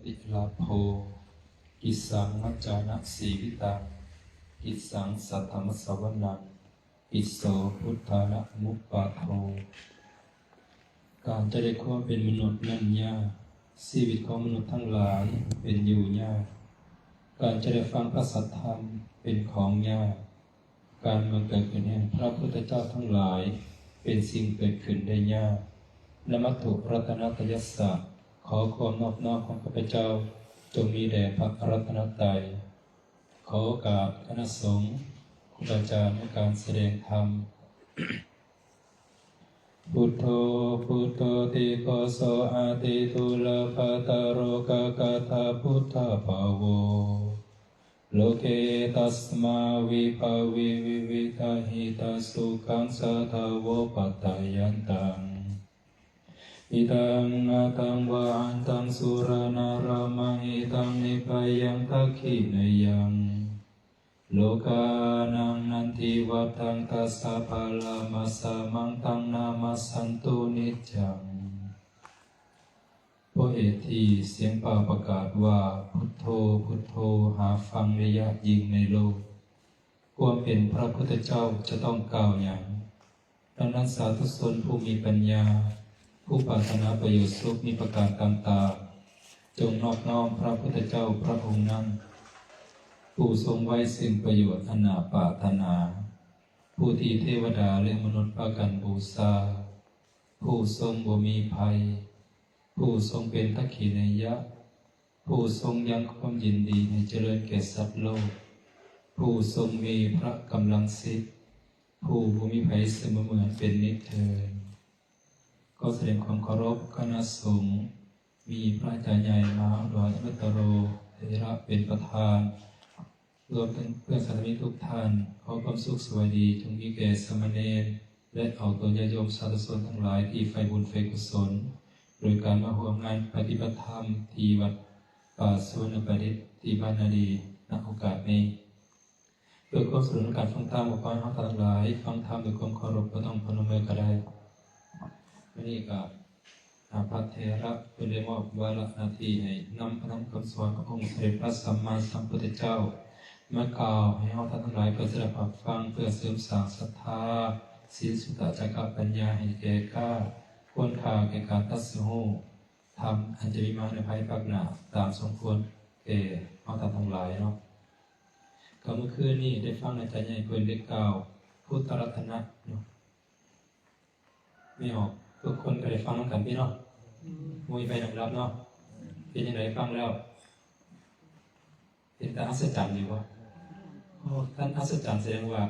ติลาโภกิสังมัจจานะสีวิตังกิสังสัทธมัสสวนังอิโสพุทธานะมุปปาโทการจะได้ความเป็นมนุษย์นั้นยากชีวิตของมนุษย์ทั้งหลายเป็นอยู่ยากการจะได้ฟังพระสัทธรรมเป็นของยากการมาเกิดขึ้นแห่งพระพุทธเจ้าทั้งหลายเป็นสิ่งเกิดขึ้นได้ยากนมัตถุรัตนตยัสสะขอความนอบน้อมของข้าพเจ้าจงมีแด่พระรัตนตรัยขอโอกาสคณะสงฆ์ครูบาอาจารย์ในการแสดงธรรมพุทโธพุทโธติโกโสอาติทุลาภตโรกกาธาพุทธภาโวโลเกตัสมาวิภาวิวิวิตาหิตาสุขังสัทธโวปัตตายันตังอิตังนาตังวาอันตังสุรนารามังอิตังนิพยังทักขินยังโลกานังนันทิวัฏังตัสสะภาลามัสสะมังตังนามัสสันตุนิจจังเพราะเหตุที่เสียงป่าประกาศว่าพุทโธพุทโธหาฟังได้ยากยิ่งในโลกความเป็นพระพุทธเจ้าจะต้องกล่าวอย่างดังนั้นสาธุชนผู้มีปัญญาผู้ปรารถนาประโยชน์สุขมีประการต่างๆจงนอบน้อมพระพุทธเจ้าพระองค์นั้นผู้ทรงไว้ซึ่งประโยชน์อนาปาถนาผู้ที่เทวดาและมนุษย์พากันบูชาผู้ทรงบ่มีภัยผู้ทรงเป็นทักขิเนยะผู้ทรงยังความยินดีให้เจริญแก่สัตว์โลกผู้ทรงมีพระกำลังสิทธิ์ผู้บ่มีภัยเสมอเหมือนเป็นนิจเถิดก็แสดงความเคารพคณะสงฆ์มีพระอาจารย์ใหญ่มหาอุดรมัตตโรเถระเป็นประธานรวมทั้งเพื่อนสาธมิกทุกท่านขอความสุขสวัสดีจงมีแก่สามเณรและเอาตัวญาติโยมสาธุชนทั้งหลายที่ใฝ่บุญใฝ่กุศลโดยการมาร่วมงานปฏิบัติธรรมที่วัดป่าสุวรรณประดิษฐ์ที่บ้านนาดีณโอกาสนี้โดยความสนุนการฟังธรรมของพระทั้งหลายฟังธรรมด้วยความเคารพก็ต้องพนมมือก็ได้วันนี้ก็พระเถระเป็นได้มอบวาระหน้าที่ให้นำพระธรรมคำสอนขององค์สมเด็จพระสัมมาสัมพุทธเจ้ามากล่าวให้เราท่านทั้งหลายเพื่อจะได้รับฟังเพื่อเสริมสร้างศรัทธาศีลสุตตะจักรปัญญาให้แก่ข้าควรค่าแก่การตัดสินหูทำอันจะมีมาในภายภาคหน้าตามสมควรแก่เราท่านทั้งหลายเนาะก็เมื่อคืนนี้ได้ฟังอาจารย์ใหญ่เพิ่นได้กล่าวพุทธรัตนะเนาะไม่ออกทุกคนก็ได้ฟังกันพี่เนาะมุ้ยไปนำรับเนาะเป็นยังไงฟังแล้วเป็นแต่อัศจรรย์อยู่วะท่านอัศจรรย์แสดงว่า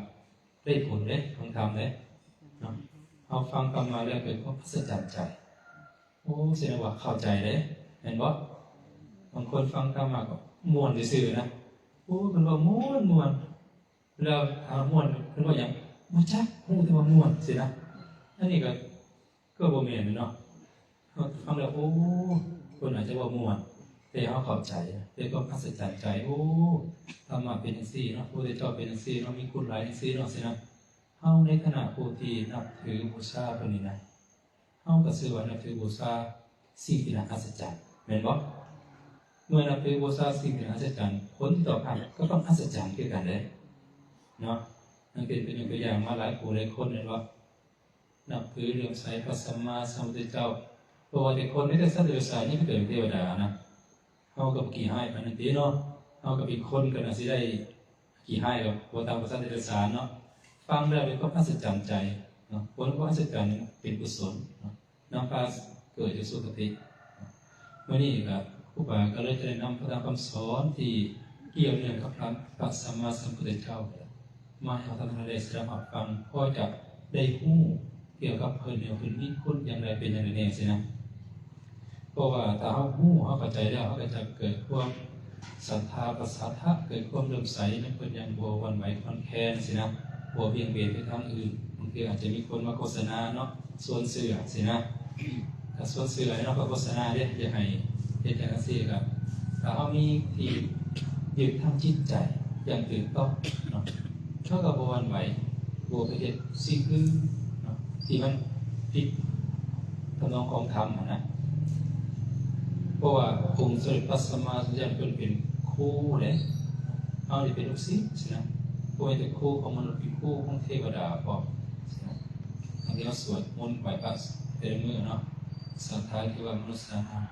ได้ผลเลยฟังธรรมเลยเนาะเอาฟังธรรมมาแล้วเกิดความอัศจรรย์ใจโอ้แสดงว่าเข้าใจเลยเห็นบ่บางคนฟังธรรมมาก็ม่วนซื่อๆนะโอ้มันว่าม่วนแล้วถามม่วนมันว่าอย่างบ่จักรู้แต่ว่าม่วนสินะอันนี้ก็บ่แม่นเนาะฟังแล้วโอ้คนอาจจะว่าม่วนแต่เขาเข้าใจแต่ก็อัศจรรย์ใจโอ้ธรรมะเป็นจังซี่เนาะพระพุทธเจ้าเป็นจังซี่เนาะมีคุณหลายจังซี่เนาะสินะเฮาในขณะผู้ที่นับถือบูชาเพิ่นนี่นะเฮาก็ชื่อว่านับถือบูชาสิ่งที่น่าอัศจรรย์แม่นบ่เมื่อนับถือบูชาสิ่งที่น่าอัศจรรย์ผลที่ตอบรับก็ต้องอัศจรรย์คือกันเด้เนาะนั่นเป็นตัวอย่างมาหลายผู้หลายคนเลยว่านับถือเรื่องใสพระสัมมาสัมพุทธเจ้าเพราะว่าแต่คนไม่ได้สัตว์เดรัจฉานนี่ก็เป็นเทวดานะเฮากับกี่ให้ปานนั้นติเนาะเฮากับอีกคนก็น่าสิได้กี่ให้กับบ่ตามสัตว์เดรัจฉานเนาะฟังแล้วเป็นความอัศจรรย์ใจเนาะผลของอัศจรรย์เป็นกุศลเนาะนำพาเกิดสู่สุคติวันนี้ก็ครูบาก็เลยจะได้นำพระธรรมคำสอนที่เกี่ยวเนื่องกับพระสัมมาสัมพุทธเจ้ามาให้เราท่านได้สดับฟังพอจะได้ฮู้เกี่ยวกับเพิ่นเนี่ยเพิ่นมีคุณอย่างไรเป็นอย่างไรแน่สินะเพราะว่าถ้าเฮาฮู้เฮาเข้าใจแล้วเฮาก็จะเกิดความศรัทธาประสาทะเกิดความเลื่อมใสในเพิ่นอย่างบ่หวั่นไหวคลอนแคลนสินะบ่เบี่ยงเบนไปทางอื่นบางทีอาจจะมีคนมาโฆษณาเนาะส่วนเสื่อสินะถ้าส่วนเสื่อเนาะก็โฆษณาเด้อยากให้เฮ็ดจังซี่ครับถ้าเฮามีที่ยึดทางจิตใจอย่างถูกต้องเนาะเขาก็บ่หวั่นไหวบ่ไปเฮ็ดสิ่งอื่นที่มันผิดทำนองของธรรมนะเพ ราะว่าองค์สมเด็จพระสัมมาสัมพุทธเจ้าเป็นครูเลยเอาได้เป็นลูกศิษย์สินะพวกเป็นครูของมนุษย์เป็นครูของเทวดาพอสินะอันนี้เราสวดมนต์ไหว้พระแต่ละมื้อเนาะสัทธาที่ว่ามนุษย์ธรรม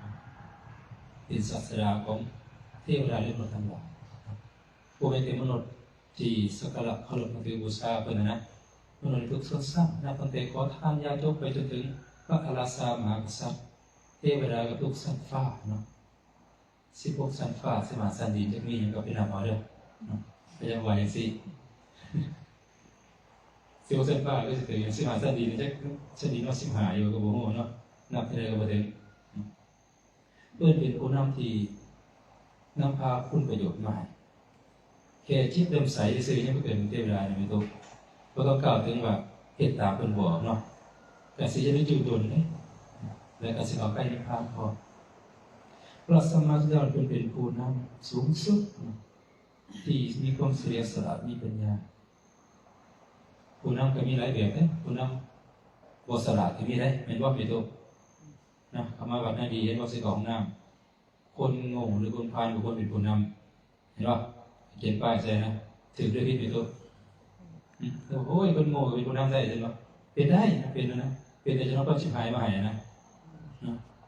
เป็นศาสดาของเทวดาและมนุษย์ทั้งหลายพวกเป็นมนุษย์ที่สักการะเคารพนับถือบูชาเพิ่นนะมนุษย์ทุกส่วนสร้างนับตั้งแต่ขอทานญาติโยมไปจนถึงพระอราสามหากษัตริย์เทวดากับทุกชั้นฟ้าเนาะ16ชั้นฟ้า15ชั้นดินจะมีอย่างก็เป็นนับเอาเด้อเนาะก็ยังว่าอย่างซี่16ชั้นฟ้าก็สิถึง15ชั้นดินจักชั้นดินว่า15อยู่ก็บ่ฮู้เนาะนับเท่าใดก็บ่ถึงเพิ่นเป็นผู้นำที่นำพาคุณประโยชน์มาแค่จิตเริ่มใสซื่อๆยังบ่เกิดเป็นเทวดานี่ไม่ถูกบ่ต้องกล่าวถึงว่าเฮ็ดตามเพิ่นบอกเนาะแต่สิจะได้อยู่ดนเด้แล้วก็สิเอาใกล้นิพพานพอพระสัมมาสัมพุทธเจ้าเป็นผู้นำสูงสุดที่มีความเสียสละมีปัญญาผู้นำก็มีหลายแบบเด้ผู้นำบ่สละก็มีได้แม่นบ่พี่ตุ๊กนะเอามาบัดนั้นดีเห็นบ่สิของน้ำคนโง่หรือคนพาลหรือคนเป็นผู้นำเห็นบ่เขียนป้ายใส่นะถือด้วยพี่ตุ๊กโอ้ยคนโง่ก็เป็นผู้นำได้ใช่บ่เป็นได้เป็นนะเป็นแต่จะต้องชิบหายมาให้นะ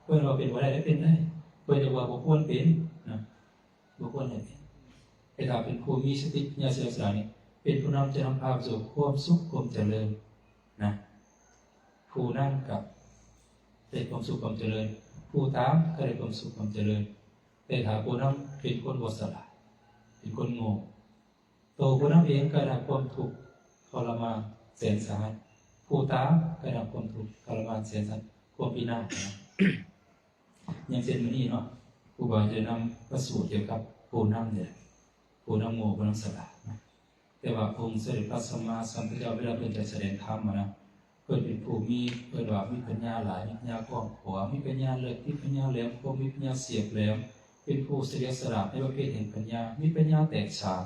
เพื่อนเราเป็นบ่ได้เป็นได้เพื่อนจะว่าบ่ควรเป็นนะบ่ควรให้เป็นแต่ถ้าเป็นผู้มีสติปัญญาเสียสละนี่เป็นผู้นำจะนำพาสู่ความสุขความเจริญนะผู้นั่งกับได้ความสุขความเจริญผู้ตามก็ได้ความสุขความเจริญแต่ถ้าผู้นำเป็นคนบ่สละเป็นคนโง่ตัวผู้นำเองก็ได้ความทุกข์ทรมานแสนสาหัสผู้ตามก็ได้ความทุกข์ทรมานแสนสาหัสความพินาศนะอย่างเช่นมื้อนี้เนาะครูบาจะนำประสูตรเกี่ยวกับผู้นำเนี่ยผู้นำโง่ผู้นำสละนะแต่ว่าองค์สมเด็จพระสัมมาสัมพุทธเจ้าเวลาเพิ่นจะแสดงธรรมนะเพิ่นเป็นผู้มีเพิ่นว่ามีปัญญาหลายมีปัญญากว้างขวางมีปัญญาเลิศมีปัญญาแหลมคมมีปัญญาเสียบแหลมเป็นผู้เสียสละในประเภทแห่งปัญญามีปัญญาแตกฉาน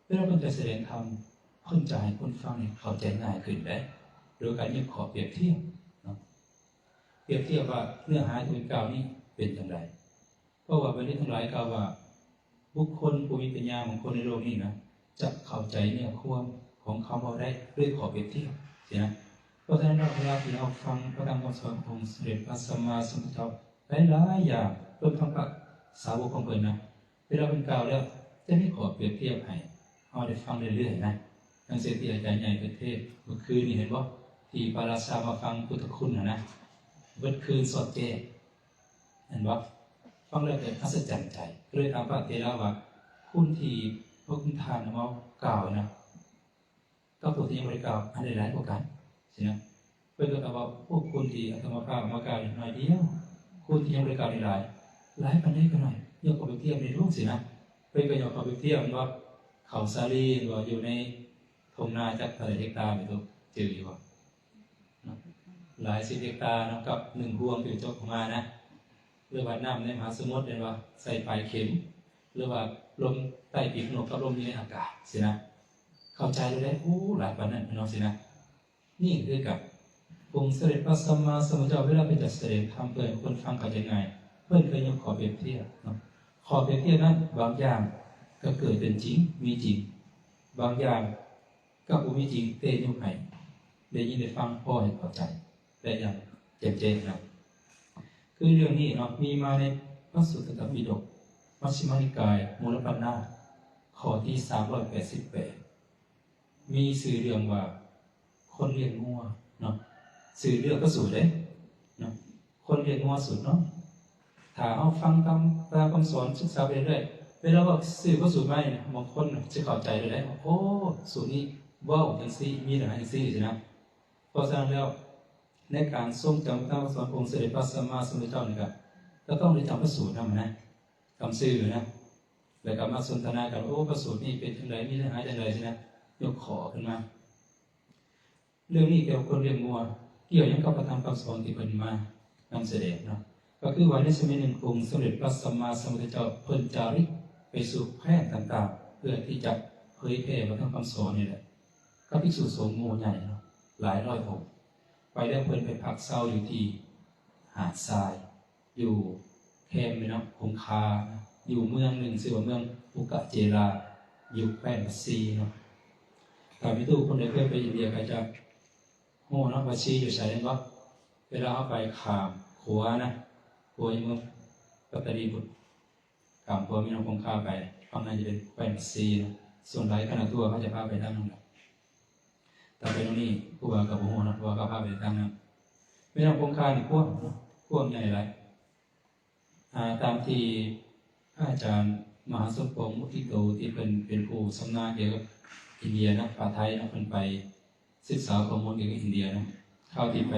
เวลาเพิ่นจะแสดงธรรมเพิ่นจะให้คนฟังเนี่ยเข้าใจง่ายขึ้นได้โดยการยกข้อเปรียบเทียบเปรียบเทียบว่าเนื้อหาที่เป็นกล่าวนี้เป็นอย่างไรเพราะว่าประเด็นทั้งหลายกล่าวว่าบุคคลผู้มีปัญญาของคนในโลกนี้นะจะเข้าใจเนื้อความของคำว่าได้ด้วยข้อเปรียบเทียบใช่ไหมเพราะฉะนั้นเวลาที่เราฟังพระธรรมคำสอนของสมเด็จพระสัมมาสัมพุทธเจ้าหลายๆอย่างเพิ่มทั้งพระสาวกของเพิ่นนะเวลาเป็นกล่าวแล้วจะมีข้อเปรียบเทียบให้เอาได้ฟังเรื่อยๆนะทั้งเสียที่อาจารย์ใหญ่ประเทศเมื่อคืนนี่เห็นบ่ที่ปาราชามาฟังพุทธคุณนะเมื่อคืนสดแจ้งเห็นบ่ฟังแล้วเกิดอัศจรรย์ใจก็เลยถามพระเถระว่าคุณที่พวกคุณทานมากล่าวนะก็ตัวที่ยังไม่ได้กล่าวอันใดหลายกว่ากันใช่ไหมเพื่อนก็ตอบว่าพวกคุณที่อาตมาภาพมากล่าวหน่อยเดียวคุณที่ยังไม่ได้กล่าวหลายปันได้ก็หน่อยยกเอาไปเทียบในรูปสินะเพื่อนก็ยกเอาไปเทียบว่าเขาซาลีว่าอยู่ในทงนาจักรเฮกตาร์ไปตัวจืดอยู่ว่าหลาย10 เฮกตาร์นะกับ1 ห่วงเป็นจบออกมานะเรือว่าน้ำในมหาสมุทรเป็นว่าใส่ปลายเข็มหรือว่าลมใต้ปีกนกกับลมในอากาศสินะเข้าใจเลยโอ้หลายปันนั้นพี่น้องสินะนี่คือกับองค์สมเด็จพระสัมมาสัมพุทธเจ้าเวลาเป็นจัดแสดงธรรมเพื่อคนฟังเข้าใจง่ายเพื่อนเคยยกขอเปรียบเทียบขอเปรียบเทียบนั้นบางอย่างก็เกิดเป็นจริงมีจริงบางอย่างก็บ่มีจริงเตยกให้ได้ยินได้ฟังพอให้เข้าใจได้อย่างแจ่มแจ้งนะคือเรื่องนี้เนาะมีมาในพระสุตตปิฎกมัชฌิมานิกายมูลปัญนาข้อที่388มีชื่อเรื่องว่าคนเลี้ยงงัวเนาะชื่อเรื่องก็สูตรเด้เนาะคนเลี้ยงงัวสูตรเนาะถ้าเอาฟังคำสอนศึกษาไปเรื่อยเวลาว่าสื่อก็สูตรมาเนี่ยบางคนจะเข้าใจเลยโอ้สูตรนี้ว้าวจังซี่มีหลายจังซี่สินะเพราะฉะนั้นแล้วในการทรงจำพระสอนองค์สมเด็จพระสัมมาสัมพุทธเจ้านี่ก็ต้องได้จำพระสูตรนำนะคำซื่อนะแล้วก็มาสนทนากันโอ้พระสูตรนี้เป็นจังไดมีเนื้อหาจังไดสินะยกขอขึ้นมาเรื่องนี้เกี่ยวกับคนเลี้ยงงัวเกี่ยวยังกับพระธรรมคำสอนที่เพิ่นมานำแสดงเนาะก็คือว่าในสมัยหนึ่งองค์สมเด็จพระสัมมาสัมพุทธเจ้าเพิ่นจาริกไปสู่แคว้นต่างๆเพื่อที่จะเผยแพร่พระธรรมคำสอนนี่แหละก็ภิกษุสงฆ์หมู่ใหญ่เนาะหลายร้อยองค์ไปแล้วเพิ่นไปพักเศร้าอยู่ที่หาดทรายอยู่ แคมป์เนาะคงคาอยู่เมืองหนึ่งชื่อว่าเมืองอุกะเจราอยู่แคว้นบัสซีเนาะถ้ามีตู้คนใดเคยไปอินเดียก็จะโหเนาะบัสซีอยู่ไสนั่นบ่เวลาเอาไปข้ามขัวนะขัวอยู่เมืองปัตตานีบุตรข้ามขัวมีน้องคงคาไปฝั่งนั้นจะเป็นแคว้นบัสซีเนาะส่วนหลายคณะทัวร์เขาจะพาไปทางนั้นแต่ไปตรงนี้ผู้ว่ากับโหเนาะผู้ว่าก็พาไปทางนั้นแม่น้ำคงคานี่กว้างใหญ่หลายตามที่อาจารย์มหาสมปองมุทิโตที่เป็นผู้ชำนาญเกี่ยวกับอินเดียนะป่าไทยนะเป็นไปศึกษาข้อมูลเกี่ยวกับอินเดียนะเข้าที่ไป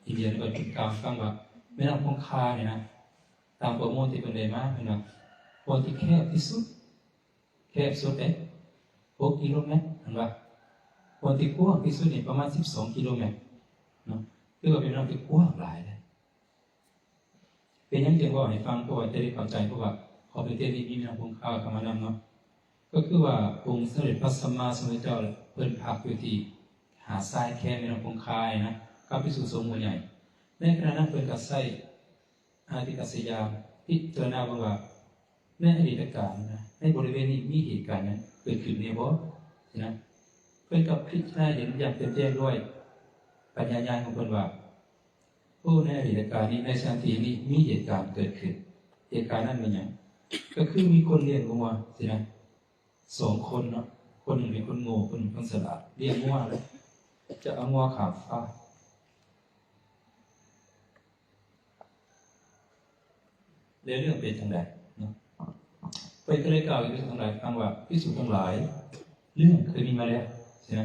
อินเดียก็จุดกลางฟังว่าแม่น้ำคงคาเนี่ยนะตามข้อมูลที่เป็นได้มาเป็นว่าคนที่แคบที่สุด6 กิโลเมตรเห็นป่ะคนที่กว้างที่สุดนี่ประมาณ12 กิโลเมตรเนาะคือว่าเป็นน้ำที่กว้างหลายเลยเป็นอย่างที่ว่าให้ฟังเพราะว่าจะได้เข้าใจเพราะว่าขอเป็นเทศที่มีแม่น้ำคงคาเข้ามานำเนาะก็คือว่าองค์สมเด็จพระสัมมาสัมพุทธเจ้าเพิ่นพักอยู่ที่หาดทรายแค่แม่น้ำคงคานะกับภิกษุสงฆ์หมู่ใหญ่ในขณะนั้นเพิ่นก็ใช้อาติกัสยานพิจารณาว่าในอดีตการนะในบริเวณนี้มีเหตุการณ์นั้นเกิดขึ้นในบ่นะเพิ่นก็พิจารณาเห็นอย่างเต็มแจ้งด้วยปัญญาญาณของเพิ่นว่าในอดีตการนี้ในสถานที่นี้มีเหตุการณ์เกิดขึ้นเหตุการณ์นั้นเป็นหยังก็คือมีคนเลี้ยงงัวสินะ2 คนเนาะคนหนึ่งเป็นคนโง่คนหนึ่งคนฉลาดเลี้ยงงัวแล้วจะเอางัวข้ามฟ้าเรื่องเป็นจังไดเนาะไปก็เลยกล่าวอยู่ทั้งหลายฟังว่าภิกษุทั้งหลายเรื่องเคยมีมาแล้วใช่ไหม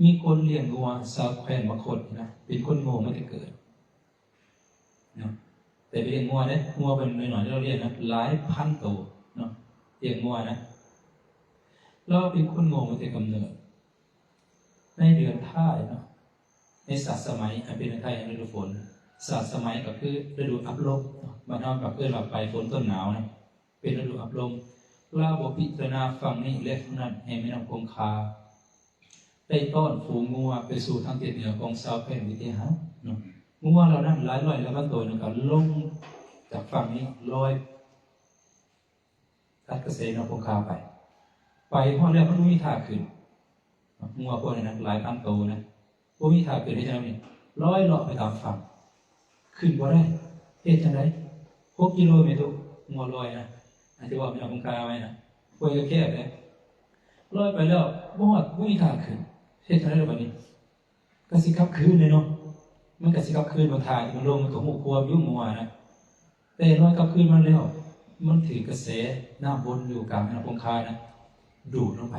มีคนเลี้ยงงัวชาวแคว้นมคธนะเป็นคนโง่ไม่ได้เกิดเนาะแต่ไปเลี้ยงงัวเนี่ยงัวเป็นหน่อยๆเราเรียกนะหลายพันตัวเนาะเลี้ยงงัวนะเราเป็นคนโง่มาแต่กำเนิดในเดือนท่ายเนาะในศาสตร์สมัยอันเป็นท่ายฤดูฝนศาสตร์สมัยก็คือฤดูอับลมบ้านเรากับเพื่อนเราไปฝนต้นหนาวนะเป็นฤดูอับลมเราบอกพิจารณาฟังนี้และนั้นให้แม่น้ำคงคาได้ต้อนฝูงงัวไปสู่ทางทิศเหนือของชาวแผ่นวิเทหะเนาะงัวเรานั้นหลายร้อยแล้วก็ตัวนึงก็ลงจากฝั่งนี้ลอยตัดกระแสแม่น้ำคงคาไปพอแล้วมันไม่มีท่าขึ้นงัวพวกนี้นะหลายพันตัวนะพวกมีท่าขึ้นได้จังไงลอยเลาะไปตามฝั่งขึ้นบ่ได้เฮ็ดจังได๋6 กิโลเมตรงัวลอยนะอันที่ว่าแม่น้ำคงคาไว้นะพวกแคบเลยลอยไปแล้วบ่ฮอดบ่มีทางขึ้นเฮ็ดจังได๋บัดนี้ก็สิกลับคืนเลยเนาะมันก็สิกลับคืนบนทางมันลงมันก็หูควบยุ่งงัวนะแต่ลอยกลับคืนมันแล้วมันถือกระแสน้ำวนอยู่กลางแม่น้ำคงคานะดูดลงไป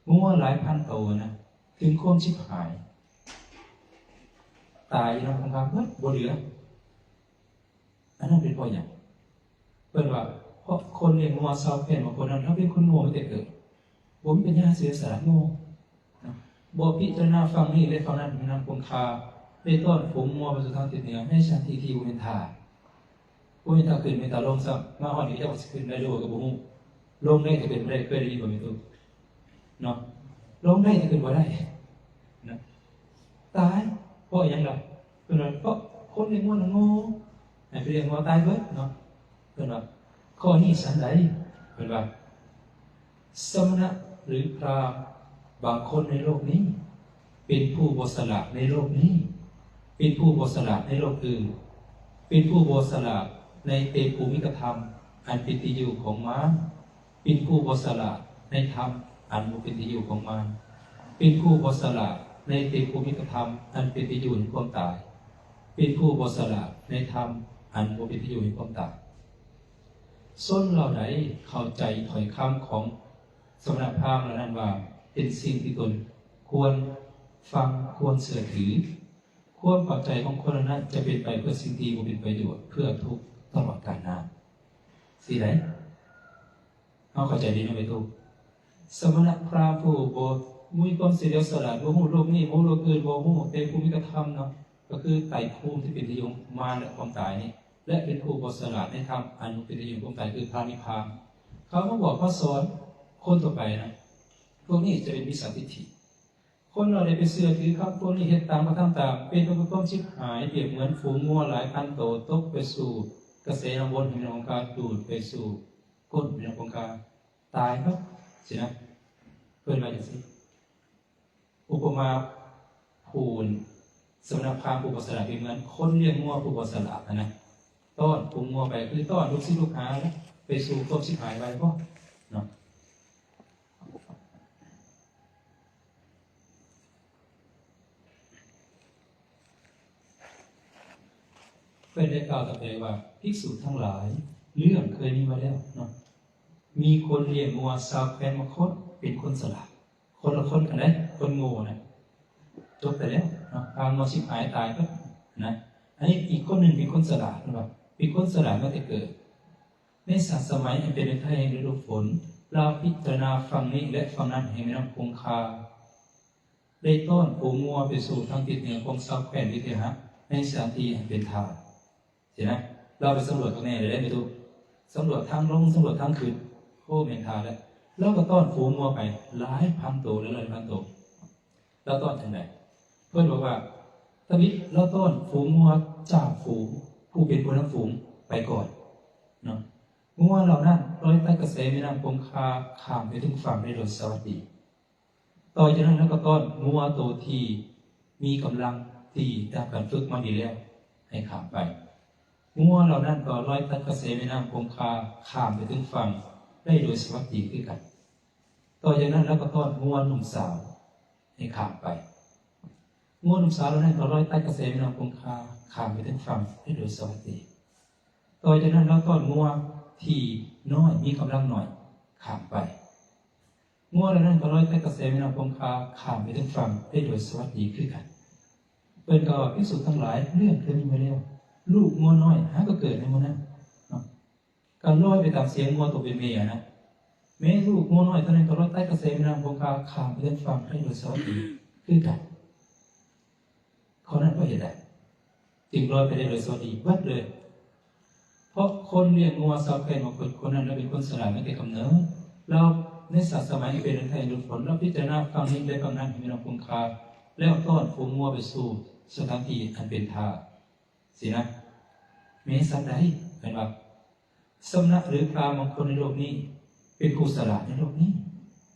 งัวหลายพันตัวนะถึงความชิบหายตายน้ำคงคาเบิดบ่เหลืออันนั้นเป็นเพราะหยังเพิ่นว่าเพราะคนเลี้ยงงัวชาวแผ่นบางคนนั้นเขาเป็นคนโง่ตั้งแต่เกิดบ่มีปัญญาเสียสละโง่บ่พิจารณาฟังนี้และฟังนั้นแม่น้ำคงคาได้ต้อนฝูงงัวไปสู่ทางทิศเหนือให้ชันทีบ่เป็นท่าขึ้นเป็นท่าลงซ้ำมาฮอดนี่จะว่าสิขึ้นได้ด้วยก็บ่ฮู้ลงได้ก็เป็นบ่ได้เคยได้ยินบ่มีตัวเนาะลงได้ก็ขึ้นบ่ได้นะตายเพราะหยังล่ะเพิ่นว่าเพราะคนเลี้ยงงัวโง่ให้ไปเลี้ยงงัวตายเบิดเนาะเพิ่นว่าข้อนี้สันใดเพิ่นว่าสมณะหรือพราหมณ์บางคนในโลกนี้เป็นผู้บ่สละในโลกนี้เป็นผู้บ่สละในโลกอื่นเป็นผู้บ่สละในเตภูมิกธรรมอันเป็นที่อยู่ของมารเป็นผู้บ่สละในธรรมอันเป็นที่อยู่ของมารเป็นผู้บ่สละในเตภูมิกธรรมอันเป็นที่อยู่แห่งความตายเป็นผู้บ่สละในธรรมอันเป็นที่อยู่แห่งความตายส้นเราไหนเข้าใจถ้อยคำของสมณพราหมณ์เหล่านั้นว่าเป็นสิ่งที่ตนควรฟังควรเสื่อถือควรปัจจัยของคนนั้นจะเป็นไปเพื่อสิ่งที่บ่เป็นประโยชน์เพื่อทุกข์ตลอดกาลนานสิไหนเอาเข้าใจดีนะไปทุกสมณพราหมณ์ผู้บ่มีความเสียสละบ่ฮู้โลกนี้บ่ฮู้โลกอื่นบ่ฮู้เป็นภูมิกธรรมเนาะก็คือไตรภูมิที่เป็นที่อยู่มารและความตายนี่และเป็นผู้บ่สละในธรรมอันเป็นที่อยู่ของความตายคือพระนิพพานเขามาบอกเขาสอนคนต่อไปนะพวกนี้จะเป็นมิจฉาทิฏฐิคนเราได้ไปเชื่อถือครับพวกนี้เฮ็ดตามมาทำตามเป็นความชิบหายเปรียบเหมือนฝูงงัวหลายพันตัวตกไปสู่ กระแสน้ำวนเป็นองค์การดูดไปสู่ก้นเป็นองค์การตายครับสินะเพื่อนมาอย่างนี้อุปมาผูนสมณพราหมณ์ผู้ปสละเป็นเหมือนคนเลี้ยงงัวผู้ปสละนะต้อนผูงัวไปคือต้อนลูกศิษย์ลูกหาไปสู่ความชิบหายไปก็เนาะเพื่อนได้กล่าวต่อไปว่าภิกษุทั้งหลายเรื่องเคยมีมาแล้วเนาะมีคนเลี้ยงงัวสาวแคว้นมคธเป็นคนสละคนละคนกันได้คนโง่นะจบไปแล้วเนาะพางัวชิบหายตายก็นะอันนี้อีกคนหนึ่งเป็นคนสละนะครับเป็นคนสละมาแต่เกิดในศาสมัยอันเป็นไทยฤดูฝนเราพิจารณาฝั่งนี้และฝั่งนั้นแห่งแม่น้ำคงคาได้ต้อนปูงัวไปสู่ทางทิศเหนือของสาวแคว้นวิเทหะในสถานที่เป็นทางเห็นไหมเราไปสำรวจตรงนี้เลยได้ไหมทุกสำรวจทางลงสำรวจทางขึ้นโค้เป็นทางแล้วเราก็ต้อนฝูงงัวไปหลายพันตัวหลายพันตัวเราต้อนทางไหนเพื่อนบอกว่าตอนนี้เราต้อนฝูงงัวจากฝูงผู้เป็นผู้นำฝูงไปก่อนเนาะงัวเหล่านั้นลอยใต้กระแสแม่น้ำคงคาข้ามไปถึงฝั่งได้โดยสวัสดีต่อจากนั้นแล้วก็ต้อนงัวตัวที่มีกำลังที่ได้การฝึกมาดีแล้วให้ข้ามไปงัวเหล่านั้นก็ลอยใต้กระแสแม่น้ำคงคาข้ามไปถึงฝั่งได้โดยสวัสดีขึ้นกันต่อจากนั้นแล้วก็ต้อนงัวหนุ่มสาวให้ข้ามไปงัวหนุ่มสาวเหล่านั้นก็ลอยใต้กระแสแม่น้ำคงคาข้ามไปถึงฝั่งได้โดยสวัสดีต่อจากนั้นแล้วต้อนงัวที่น้อยมีกำลังหน่อยข้ามไปงัวเหล่านั้นก็ลอยใต้กระแสแม่น้ำคงคาข้ามไปถึงฝั่งได้โดยสวัสดีขึ้นกันเป็นก็ภิกษุทั้งหลายเรื่องเคยมีมาแล้วลูกงัวน้อยหาก็เกิดในโมนั้นการลอยไปตามเสียงงัวตัวเป็นเมียนะแม้ลูกงัวน้อยตอนนั้นก็ลอยใต้กระแสแม่น้ำคงคาข้ามไปถึงฝั่งได้โดยสวัสดีขึ้นกันเขานั้นก็เห็นได้จึงลอยไปได้โดยสวัสดีวัดเลยเพราะคนเลี้ยงงัวสาวแคว้นบางคนนั้นเราเป็นคนสลาดไม่แต่กำเนิดเราในศาสมัยเป็นไทยดูผลเราพิจารณาฟังนี้ได้ฟังนั้นมีน้ำคงคาแล้วต้อนฝูงงัวไปสู่สถานที่อันเป็นทาสินะเมสันใดเป็นว่าสำนักหรือพราหมณ์บางคนในโลกนี้เป็นผู้สลาดในโลกนี้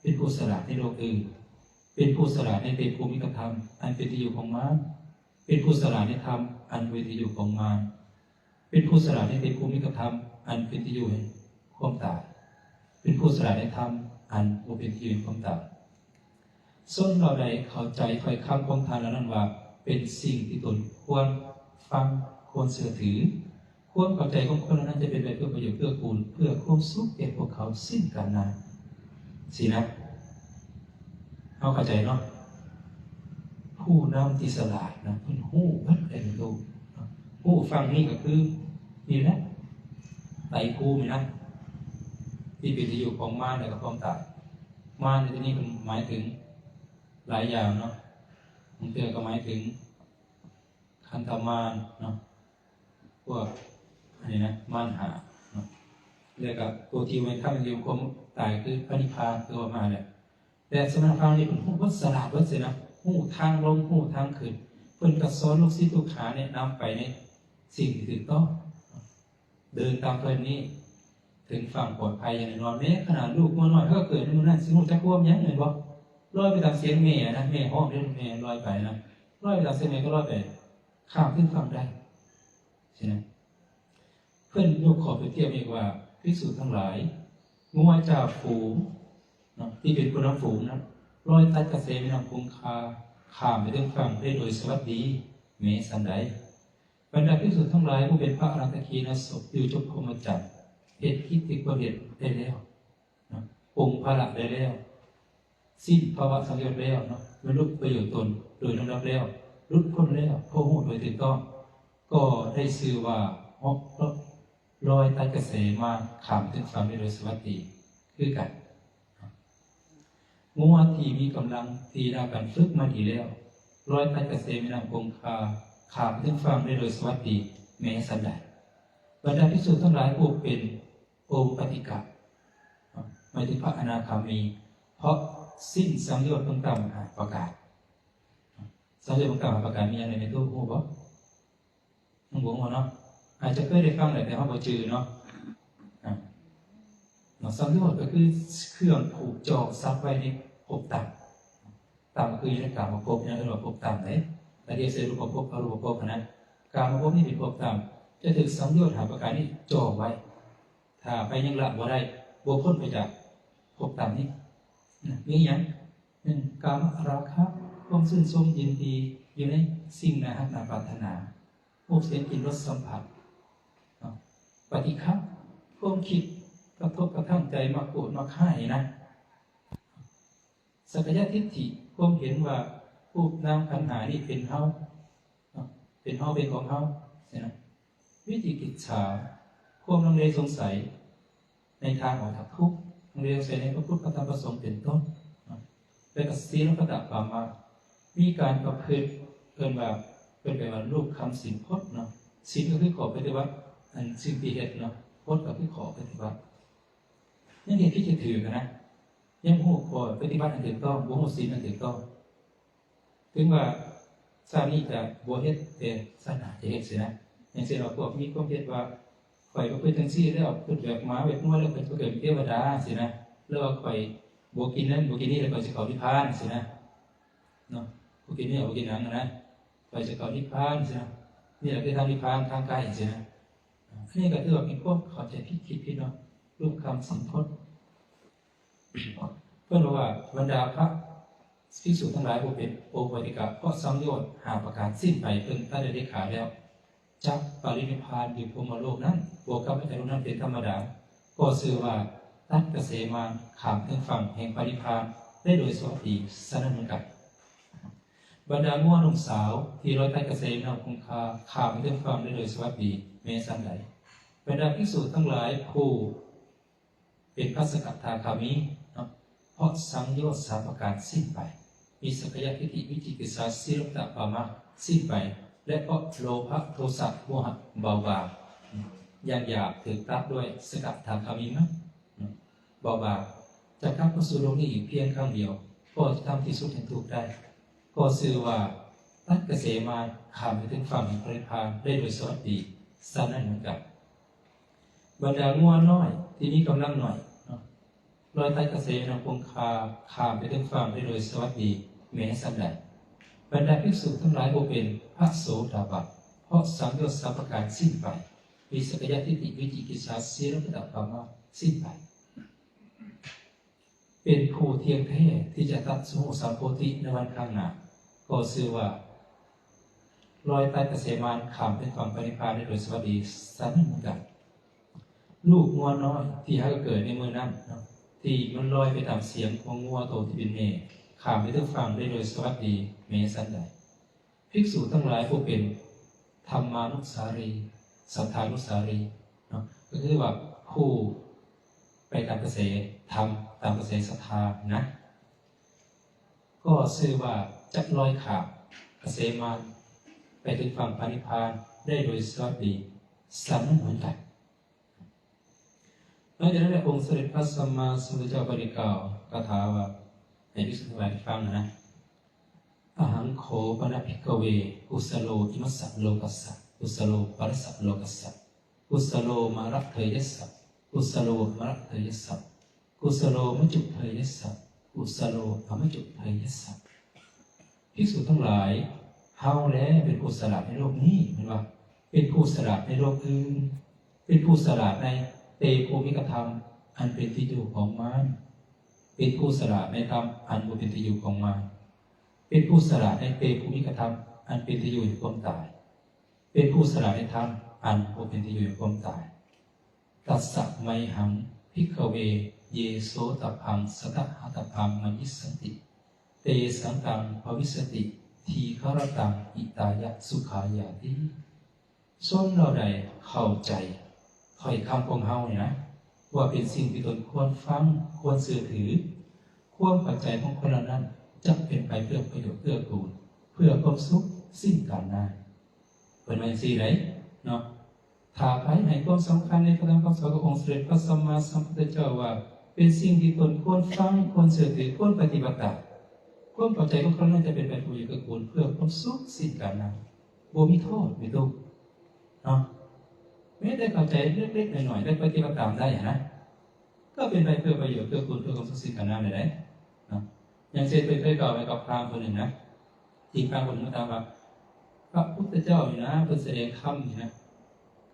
เป็นผู้สลาดในโลกอื่นเป็นผู้สลาดในเตภูมิกธรรมอันเป็นที่อยู่ของมารเป็นผู้สลาดในธรรมอันเป็นที่อยู่ของมารเป็นผู้สลาดในเตภูมิกธรรมอันเป็นที่อยู่แห่งความตายเป็นผู้สลาดในธรรมอันเป็นที่อยู่แห่งความตายส่วนเราใดเข้าใจถ้อยคำของทานนั้นว่าเป็นสิ่งที่ตนควรฟังควรเชื่อถือควรเข้าใจของคนนั้นจะเป็นไปเพื่อประโยชน์เพื่อคุณเพื่อความสุขแก่พวกเขาสิ้นกาลนานสินะเอาเข้าใจเนาะผู้นำที่สลาดนะเป็นหู้วัดแต่งดูผู้ฟังนี่ก็คือนี่แหละไตรภูมินะที่เป็นที่อยู่ของมารและกับความตายมารในที่นี้มันหมายถึงหลายอย่างเนาะบางทีก็หมายถึงคันธมารเนาะพวกอันนี้นะมารหาเนาะเรียกกับตัวที่มันข้ามอยู่ความตายคือพระนิพพานตัวมาเนี่ยแต่สมณพราหมณ์นี่เป็นผู้วัดสลาดวัดเสนะผู้ทางลงผู้ทางขึ้นเพิ่นก็สอนลูกศิษย์ลูกหาเนี่ยนำไปในสิ่งที่ถูกต้องเดินตามเพิ่นนี้ถึงฝั่งปลอดภัยอย่างนอนแม้ขนาดลูกงัวน้อยก็เกิดในมือนั้นสิหูจักควบยังเลยบ่ลอยไปตามเสียงแม่นะแม่ห้องเรียกแม่ลอยไปนะลอยไปตามเสียงแม่ก็ลอยไปข้ามขึ้นฝั่งได้ใช่ไหมเพื่อนยกขอไปเทียบอีกว่าภิกษุทั้งหลายงัวจ่าฝูงที่เป็นผู้นำฝูงนะลอยใต้กระแสแม่น้ำคงคาข้ามไปถึงฝั่งได้โดยสวัสดีเมสันใดบรรดาภิกษุทั้งหลายผู้เป็นพระอรหันตขีณศพอยู่จบพรหมจรรย์เหตุคิดติดว่าเหตุได้แล้วองค์พระหลักได้แล้วสิ้นภาวะสังโยชน์แล้วบรรลุประโยชน์ตนโดยลำดับแล้วรุดพ้นแล้วพอหูโดยถูกต้องก็ได้ชื่อว่าลอยใต้กระแสมาข้ามถึงฝั่งได้โดยสวัสดีคือกันงัวที่มีกำลังที่ได้การฝึกมาดีแล้วลอยใต้กระแสแม่น้ำคงคาข้ามถึงฝั่งได้โดยสวัสดีแม้สันใดบรรดาภิกษุทั้งหลายผู้เป็นโอปติกะหมายถึงพระอนาคามีเพราะสิ้นสังโยชน์ทั้งต่ำประกาศสังโยชน์ทั้งต่ำประกาศมีอะไรในตู้หูบ่ต้องบอกว่าเนาะ อาจจะเคยได้ฟังแหละแต่เขาบ่จือเนาะสังโยชน์ก็คือเครื่องผูกจองซับไว้ในภพต่ำต่ำก็คืออยู่ในกามภพเนี่ยเรียกว่าภพต่ำเลยแต่เดียวเสรูปภพอรูปภพนะกามภพนี่เป็นภพต่ำจะถึงสังโยชน์หาประการนี้จองไว้ถ้าไปยังละบ่ได้บ่พ้นไปจากภพต่ำนี้มีอย่างกามราคะความชื่นชมยินดีอยู่ในสิ่งน่ารักน่าปรารถนารูปเสียงกลิ่นรสสัมผัสปฏิฆะความคิดกระทบกระทั่งใจมาโกรธมาฆ่านะสักยะทิฏฐิความเห็นว่ารูปนามขันธ์หานี่เป็นเฮาเป็นเฮาเป็นของเฮาเนี่ยนะวิจิกิจฉาความลังเลสงสัยในทางออกจากทุกข์ลังเลสงสัยในพระพุทธพระธรรมพระสงฆ์เป็นต้นและก็ศีลปฏิบัติมามีการประพฤติเกินว่าเป็นไปว่ารูปคำสินพจน์เนาะศีลก็คือขอปฏิบัติอันสิ่งที่เหตุเนาะพจน์ก็คือขอปฏิบัตินี่เหตุที่จะถือกันนะยังหูขอปฏิบัติอันถูกต้องบ่หูศีลอันถูกต้องถึงว่าชาตินี้จะบ่เฮ็ดแต่ศาสนาจะเฮ็ดสินะอย่างเช่นเราพวกมีความเฮ็ดว่าข่อยบ่เป็นจังซี่แล้วเพิ่นแบบหมาแบบงัวแล้วเพิ่นเกิดเป็นเทวดาสินะแล้วข่อยบ่กินนั้นบ่กินนี่แล้วข่อยสิเข้านิพพานสินะเนาะบ่กินนี่บ่กินหนังนะข่อยจะเข้านิพพานสินะนี่แหละคือทางนิพพานทางกายสินะอันนี้ก็ถือว่าเป็นความเข้าใจผิดเนาะรูปคำสินพจน์เพื่อนบอกว่าบรรดาพระภิกษุทั้งหลายผู้เป็นโอปติกะเพราะสังโยชน์หาประการสิ้นไปเพิ่นถ้าได้ขาแล้วจักปรินิพพานอยู่ภูมิโลกนั้นบวกกับไม่แต่รู้นั้นเป็นธรรมดาก็ชื่อว่าตัดเกษมานขามถึงฝั่งแห่งปรินิพพานได้โดยสวัสดีสนั่นเหมือนกันบรรดามั่วหนุ่มสาวที่ร้อยใต้เกษมนำคงคาขามถึงฝั่งได้โดยสวัสดีเมสันใดบรรดาภิกษุทั้งหลายผู้เป็นพระสกทาคามีเพราะสังโยชน์สามประการสิ้นไปมีสักยะทิฏฐิวิจิกิจฉาศีลปฏิมาสิ้นไปและเพราะโลภะโทสะโมหะเบาบางอย่างหยาบถึงตัดด้วยสกัดทาคามีมั้ยเบาบางจะกลับเข้าสู่โลกนี้อีกเพียงครั้งเดียวก็จะทำที่สุดแห่งทุกข์ได้ก็ชื่อว่าตัดเกษมานข้ามไปถึงฝั่งแห่งพระนิพพานได้โดยสวัสดีสนั่นเหมือนกันบรรดางัวน้อยที่มีกำลังหน่อยรอยใต้เกษมนำคงคาข้ามไปถึงฝั่งได้โดยสวัสดีแม้สันใดบรรดาภิกษุทั้งหลายผู้เป็นพระโสดาบันเพราะสังโยชน์สามประการสิ้นไปมีสักยะทิฏฐิวิจิกิจฉาศีลปฏิมาสิ้นไปเป็นผู้เที่ยงแท้ที่จะตัดสมุสัมโพธิในวันข้างหน้าก็ชื่อว่ารอยใต้เกษมานข้ามเป็นฝั่งปรินิพพานได้โดยสวัสดีสันเหมือนกันลูกงัวน้อยที่ให้เกิดในเมื่อนั้นที่มันลอยไปตามเสียงของงัวโตที่เป็นเมฆข้ามไปถึงฝั่งได้โดยสวัสดีเมสันใดภิกษุทั้งหลายผู้เป็นธรรมานุสารีสัทธานุสารีก็คือว่าผู้ไปตามกระแสธรรมตามกระแสศรัทธานะก็ชื่อว่าจักลอยขาเกษมานไปถึงฝั่งพระนิพพานได้โดยสวัสดีสันเหมือนกันหลังจากนั้นองค์เสด็จพระสัมมาสัมพุทธเจ้าปริกล่าวคาถาว่าให้ภิกษุทั้งหลายฟังนะอหังโขปนะภิกขเวกุสโลอิมัสสะโลกัสสะกุสโลปรัสสะโลกัสสะกุสโลมารัตเทยัสสะกุสโลมรัตเทยัสสะกุสโลมจุเทยัสสะกุสโลอมจุเทยัสสะภิกษุทั้งหลายเฮาแลเป็นผู้สละในโลกนี้เห็นว่าเป็นผู้สละในโลกอื่นเป็นผู้สละในเตโพมิกธรรมอันเป็นที่อยู่ของมารเป็นผู้สละในธรรมอันเป็นที่อยู่ของมารเป็นผู้สละในเตโพมิกธรรมอันเป็นที่อยู่แห่งความตายเป็นผู้สละในธรรมอันเป็นที่อยู่แห่งความตายตัสสะไมหังภิกขเวเยโสตพังสตหตพังมยิสสันติเตสังตังภวิสติทีฆรตังอิตายะสุขายาติส่วนเราใดเข้าใจถ้อยคำของเฮาเนี่ยนะว่าเป็นสิ่งที่ตนควรฟังควรสื่อถือความปัจจัยของคนเหล่านั้นจะเป็นไปเพื่อประโยชน์เพื่อกูลเพื่อความสุขสิ้นกาลนานเป็นวันสี่ไหนเนาะถ้าใครให้ความสำคัญในพระธรรมคำสอนขององค์เสด็จพระสัมมาสัมพุทธเจ้าว่าเป็นสิ่งที่ตนควรฟังควรสื่อถือควรปฏิบัติตามความปัจจัยของคนนั้นจะเป็นไปเพื่อประโยชน์เพื่อกูลเพื่อความสุขสิ้นกาลนานบ่มีโทษมีทุกข์เนาะ แม้แต่เข้าใจเล็กๆหน่อยๆได้ปฏิบัติตามได้นะก็เป็นไปเพื่อประโยชน์เพื่อคุณเพื่อความสุขสิทธิ์กันนั่นเลยนะอย่างเช่นเคยกล่าวไว้กับพราหมณ์คนหนึ่งนะที่พราหมณ์คนหนึ่งถามว่าพระพุทธเจ้าอยู่นะเป็นแสดงธรรมอยู่นะ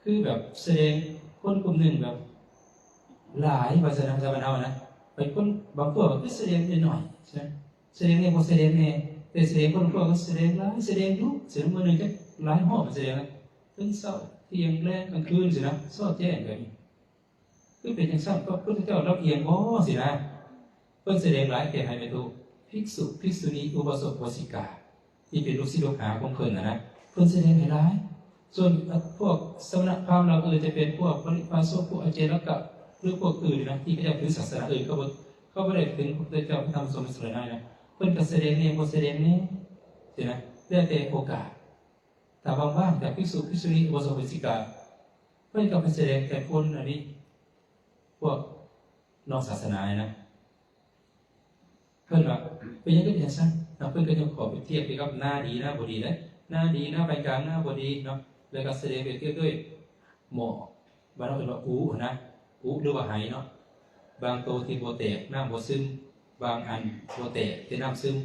คือแบบแสดงคนกลุ่มหนึ่งแบบหลายภาษาธรรมนะไปคนบางพวกก็แสดงหน่อยใช่ไหมแสดงเนี่ยพอแสดงเนี่ยแต่แสดงคนพวกก็แสดงหลายแสดงทุกแสดงมือหนึ่งก็หลายห้อแสดงถึงเช้าเที่ยงแรงกลางคืนสินะสอดแจ้งแบบนี้คือเป็นอย่างสั้นก็พระพุทธเจ้ารับเอียงบ่สินะเพิ่นแสดงหลายแก่ให้ไปดูภิกษุภิกษุณีอุบาสกอุบาสิกาที่เป็นลูกศิษย์ลูกหาของเพิ่นนะเพิ่นแสดงให้หลายส่วนพวกสมณพราหมณ์เราจะเป็นพวกปริพาสกพวกอาเจรกะหรือพวกอื่นนะที่เขาจะถือศาสนาอื่นเขาไม่ได้ถึงพระพุทธเจ้าพระธรรมสมณะนะเพิ่นก็แสดงเนี่ยบ่แสดงนี่สินะเรื่องแต่โอกาสแต่บางบ้านแต่ภิกษุภิกษุณีอุบาสกอุบาสิกาเพิ่นก็ไปแสดงแต่คนอันนี้พวกนอกศาสนานะเพิ่นว่าเป็นยังไงเป็นซั่นเพิ่นก็จะขอไปเทียบกับหน้าดีหน้าบ่ดีได้หน้าดีหน้าปานกลางหน้าบ่ดีเนาะแล้วก็แสดงไปเทียบด้วยหมอบ้านเราเป็นว่าอูนะอูหรือว่าไหเนาะบางโตที่บ่แตกน้ำบ่ซึมบางอันบ่แตกแต่น้ำซึม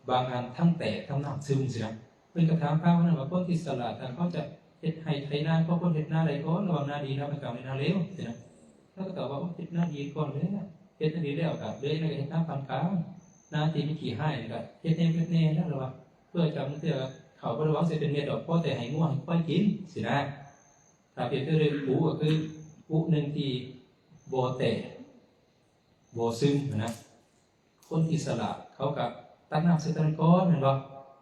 บางอันทั้งแตกทั้งน้ำซึมสินะเพิ่นก็ถามพระว่าคนที่สละทางเขาจะเฮ็ดให้ไถนาเพราะคนเฮ็ดนาใดก่อนระหว่างนาดีหน้าปานกลางนาเลวสินะถ้าก็ตอบว่าเฮ็ดนาดีก่อนเลยเฮ็ดนาดีแล้วก็เลยในเฮ็ดนาปานกลางนาที่มีขี้ให้ก็เฮ็ดแน่แล้วล่ะว่าเพื่อจำเทื่อเขาบ่ได้ว่าสิเป็นเม็ดดอกพอแต่ให้งัวให้ควายกินสินะถ้าเปรียบเทียบด้วยปูก็คือปูนึงที่บ่แตกบ่ซึมนะคนที่สละเขาก็ตักน้ำใส่ตะกอนเห็นบ่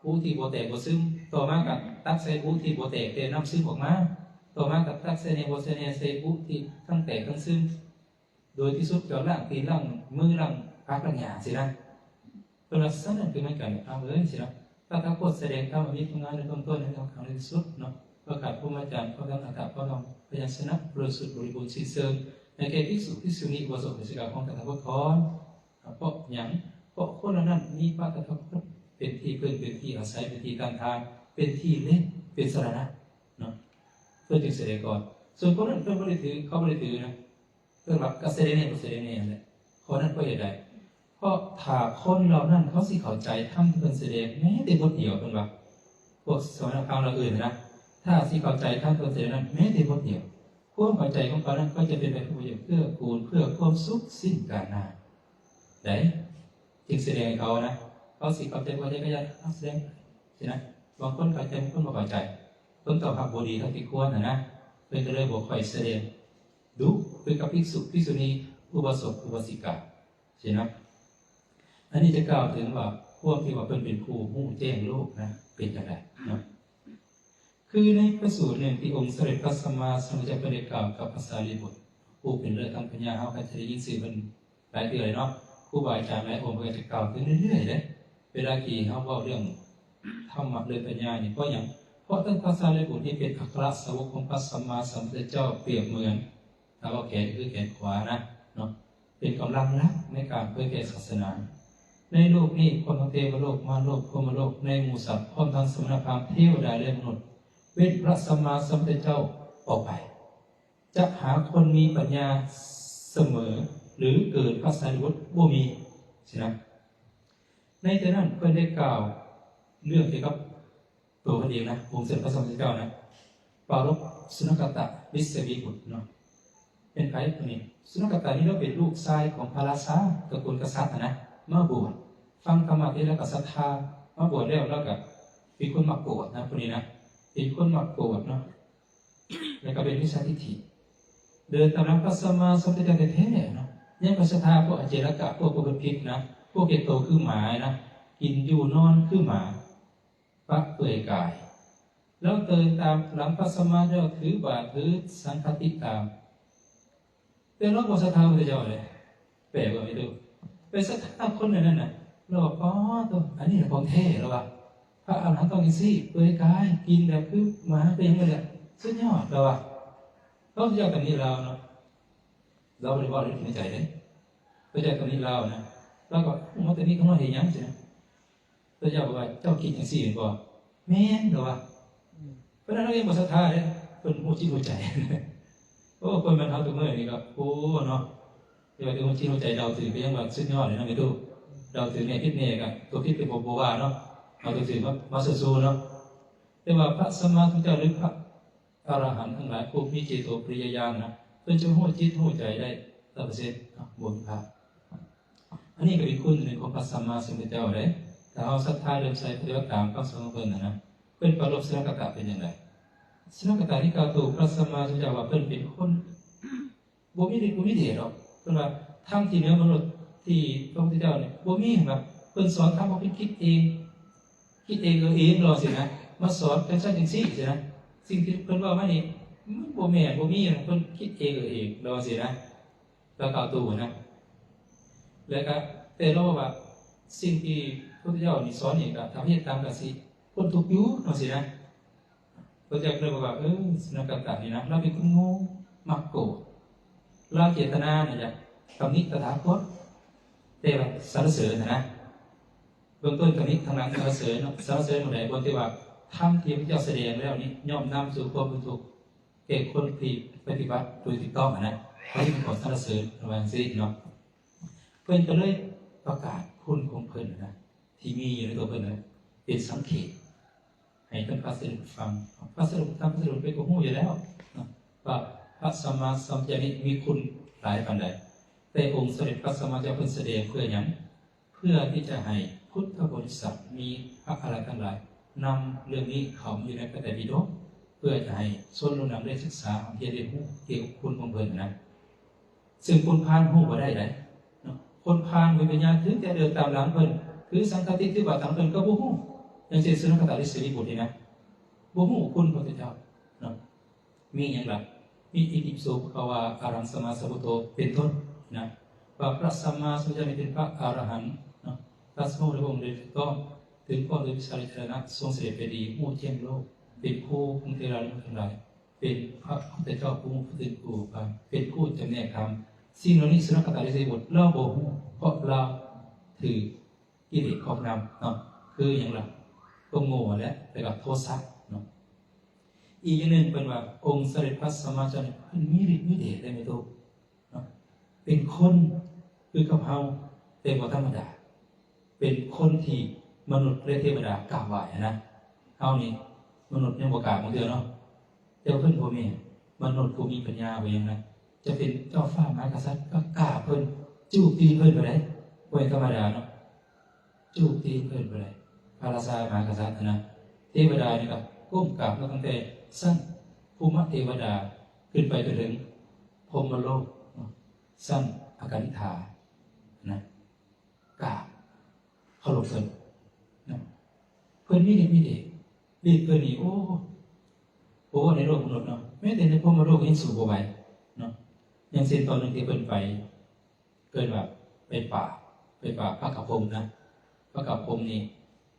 ปูที่บ่แตกบ่ซึมต่อมาก็ตักใส่ปูที่บ่แตกแต่น้ำซึมออกมาต่อมาก็ตักใส่ในบ่ใส่ในใส่ปูที่ทั้งแตกทั้งซึมโดยที่สุดก็ล้างตีนล้างมือล้างปากล้างหน้าสินะเพิ่นว่าซั่นนั่นคือมันกันเอาเอ้ยสินะถ้าโคตรแสดงธรรมมีงานในต้นๆให้เราครั้งที่สุดเนาะประกาศพระอาจารย์พระธรรมอัตถะพระธรรมพยัญชนะบริสุทธิ์บริบูรณ์สิ้นเชิงในแก่ภิกษุภิกษุณีอุบาสกอุบาสิกาของตถาคตเพราะหยังเพราะคนนั้นมีพระตถาคตเป็นที่พึ่งเป็นที่อาศัยเป็นที่ตั้งทางเป็นที่เล่นเป็นสรณะเนาะเพื่อจึงแสดงก่อนส่วนคนนั้นเพื่อนไม่ได้ถือเขาไม่ได้ถือนะเพื่อนรับก็แสดงเนี่ยก็แสดงเนี่ยแหละคนนั้นก็เหตุใดเพราะถ้าคนเหล่านั้นเขาสิเข้าใจทำเพื่อนแสดงแม้แต่บทเดียวเพื่อนว่าพวกสมณพราหมณ์เราอื่นนะถ้าสิเข้าใจทำเพื่อนแสดงนั้นแม้แต่บทเดียวความเข้าใจของเขานั้นก็จะเป็นไปเพื่อกูลเพื่อความสุขสิ้นกาลนานได้จึงแสดงเขานะเขาสิเข้าใจว่าได้ก็ยังแสดงใช่ไหมบางคนเข้าใจบางคนไม่เข้าใจต้นตอบหักบดีเท่าที่ควรนะเพื่อนก็เลยบอกคอยแสดงดูเพื่อกับภิกษุภิกษุณีอุบาสกอุบาสิกาใช่ไหมอันนี้จะกล่าวถึงว่าพวกที่ว่าเป็นผู้หู้แจ้งโลกนะเป็นอย่างไรนะคือในพระสูตรหนึ่งที่องค์เสด็จพระสัมมาสัมพุทธเจ้าได้กล่าวกับภาษาลิบุตรผู้เป็นเลิศทางปัญญาเขาก็จะได้ยินสื่อมันหลายเรื่องเลยเนาะครูบาอาจารย์หลายองค์ก็จะกล่าวถึงเรื่อยๆเลยเวลาที่เขาเล่าเรื่องธรรมะเรื่องปัญญาเนี่ยเพราะอย่างเพราะท่านภาษาลิบุตรที่เป็นอัครสาวกของพระสัมมาสัมพุทธเจ้าเปรียบเหมือนถ้าว่าแขนคือแขนขวานะเนาะเป็นกำลังหลักในการเผยแผ่ศาสนาในโลกนี้คนทั้งเทวโลกมารโลกพรหมโลกในหมู่สัตว์พร้อมทั้งสมณพราหมณ์เทวดาและมนุษย์เว้นพระสัมมาสัมพุทธเจ้าออกไปจะหาคนมีปัญญาเสมอหรือเกิดพระสารีบุตรบ่มีใช่ไหมในแต่นั้นเพื่อนได้กล่าวเรื่องเกี่ยวกับตัวพระเองนะองค์เสด็จพระสัมมาสัมพุทธเจ้านะปารภสุนกตะวิสวีบุตรเนาะเป็นใครคนนี้สุนกตะนี้เราเป็นลูกชายของพระราชาตระกูลกษัตริย์นะมาบวชฟังธรรมะที่แล้วก็ศรัทธามาบวชแล้วก็เป็นคนมักโกรธนะคนนี้นะเป็นคนมักโกรธเนาะแล้วก็เป็นวิชาทิฏฐิเดินตามพระสัมมาสัมพุทธเจ้าแท้ๆเนาะยังก็ศรัทธาพวกอเจรกะพวกปุถุพิกนะพวกเกตโตคือหมานะกินอยู่นอนคือหมาปักเปื่อยกายแล้วเดินตามหลังพระสัมมาสัมพุทธเจ้าถือบาตรถือสังฆติตามเป็นโลกศรัทธาพระพุทธเจ้าเลยแปลว่าไม่ดูเป็นศรัทธาคนนั้นน่ะเราบอกอ๋อตัวอันนี้ของแท้หรอวะพระอรหันต์ต้องกินซี่เปื่อยกายกินแบบคือหมาเป็นยังไงเนี่ยสุดยอดหรอวะเขาจะกันนี้เราเนาะเราไม่ได้ว่าเรื่องในใจเลยพระเจ้ากันนี้เรานะเราก็มันแต่นี้เขาเห็นยังใช่ไหมพระเจ้าบอกว่าเจ้ากินอย่างซี่เป็นบ่แม่นหรอวะเพราะนั้นเราเองบอกศรัทธาเลยเป็นหัวจิตหัวใจ โอ้คนมันเฮาตัวเมื่อนี่ก็โอ้เนาะที่ว่าที่คนที่หัวใจเราถือไปยังว่าสุดยอดเลยนะไม่ตู้เราถือเนี่ยพิษเนี่ยกันตัวพิษเป็นโบว่าเนาะเอาตัวถือมาสู้เนาะแต่ว่าพระสัมมาสัมพุทธเจ้าหรือพระอรหันต์ทั้งหลายผู้มีจิตโตปริยญาณนะเพื่อจะหัวจิตหัวใจได้100%บนพระอันนี้ก็เป็นคุณหนึ่งของพระสัมมาสัมพุทธเจ้าเลยถ้าเอาศรัทธาเริ่มใช้ปฏิบัติตามคำสอนของเพิ่นนะเพิ่นประลบสนกตะเป็นอย่างไรสนกตะที่กล่าวถูกพระสัมมาสัมพุทธเจ้าว่าเพิ่นเป็นคนบ่มีฤทธิ์บ่มีเดชหรอกเพิ่นว่าทางที่เหนือมนุษย์ที่พระพุทธเจ้าเนี่ยบ่มีครับเพิ่นสอนทำบ่เป็นคิดเองเองรอสินะมาสอนจังซั่นจังซี่สินะสิ่งที่เพิ่นว่ามานี่มันบ่แม่นบ่มีเพิ่นคิดเองรอสินะแล้วกล่าวถูกนะแล้วก็แต่เราว่าสิ่งที่พระพุทธเจ้านี่สอนนี่ก็ทำให้ตามกันสิคนถูกอยู่เนาะสินะพระเจ้าเลยบอกว่าสนกตะนี่นะเราเป็นคนโง่มักโกรธเราเจตนาเนี่ยจะตำหนิตถาคตแต่ว่าสรรเสริญนะเบื้องต้นตำหนิทางนั้นสรรเสริญสรรเสริญหมดเลยบนที่ว่าทำที่พระเจ้าแสดงแล้วนี่ย่อมนำสู่ความเป็นทุกข์แก่คนที่ปฏิบัติโดยถูกต้องนะเพราะที่เป็นของสรรเสริญระวังสิเนาะเพื่อนก็เลยประกาศคุณของเพื่อนนะที่มีอยู่ในตัวเพื่อนนะเป็นสังเขตให้ท่านพระสรุปฟังพระสรุปทำพระสรุปไปก็หู้อยู่แล้วว่าพระสัมมาสัมพุทธเจ้านี้มีคุณหลายปันใดแต่องค์เสด็จพระสัมมาสัมพุทธเจ้าเพิ่นแสดงเพื่อหยังเพื่อที่จะให้พุทธบริษัทมีพระอรหันต์ทั้งหลายนำเรื่องนี้เข้ามาอยู่ในพระไตรปิฎกเพื่อจะให้ส่วนรุ่นนำได้ศึกษาเรียนรู้เกี่ยวกับคุณของเพิ่นนะซึ่งคนพานหู้บ่ได้เลยคนพานวิญญาณถึงจะเดินตามหลังเพิ่นคือสังฆติที่ว่าตามเพิ่นก็บ่ฮู้อย่างเช่นสุนัขตาลิสิริบุตรนี่นะบ่ฮู้คุณพระพุทธเจ้าเนาะมีหยังล่ะมีอิติปิโสภควาอรหังสัมมาสัมพุทโธเป็นต้นนะว่าพระสัมมาสัมพุทธเจ้าเป็นพระอรหันต์เนาะพระสมุทรพระองค์โดยถูกต้องถึงความโดยวิชาลิจนะทรงเสด็จไปดีผู้เที่ยงโลกเป็นผู้คงเทรานุทั้งหลายเป็นพระพุทธเจ้าผู้ผู้ตื่นผู้ไปเป็นผู้จำแนกธรรมสิ่งเหล่านี้สุนัขตาลิสิริบุตรเราบ่ฮู้เพราะเราถือกิเลสครอบงำเนาะคืออย่างไรก็โง่และไปกับโทสะเนาะอีกอย่างหนึ่งเป็นว่าองค์เสด็จพระสัมมาสัมพุทธเจ้ามีฤทธิ์มีเดชได้ไหมทุกเนาะเป็นคนคือกับเฮาแต่บ่ธรรมดาเป็นคนที่มนุษย์และเทวดากราบไหว้นะเฮานี่มนุษย์ยังบ่กราบเหมือนเดิมเนาะแต่เพิ่นบ่แม่นมนุษย์ผู้มีปัญญาไว้อย่างนั้นจะเป็นเจ้าฟ้ามหากษัตริย์ก็กราบเพิ่นจูบตีเพิ่นไปได้บ่ธรรมดาเนาะจูบตีเพิ่นไปได้พระราชามหากษัตริย์นะเทวดานี่ก็ก้มกราบแล้วตั้งแต่สั้นภูมิเทวดาขึ้นไปถึงพรหมโลกสั้นอากานิธานะกราบเคารพเพิ่นนะเพิ่นมีเด็กรีบเพิ่นนี่โอ้ในโลกมนุษย์เนาะแม้แต่ในพรหมโลกยังสูงกว่าไปเนาะอย่างเช่นตอนนึงที่เพิ่นไปเกิดแบบไปป่าพระกัปพรหมนะพระกัปพรหมนี่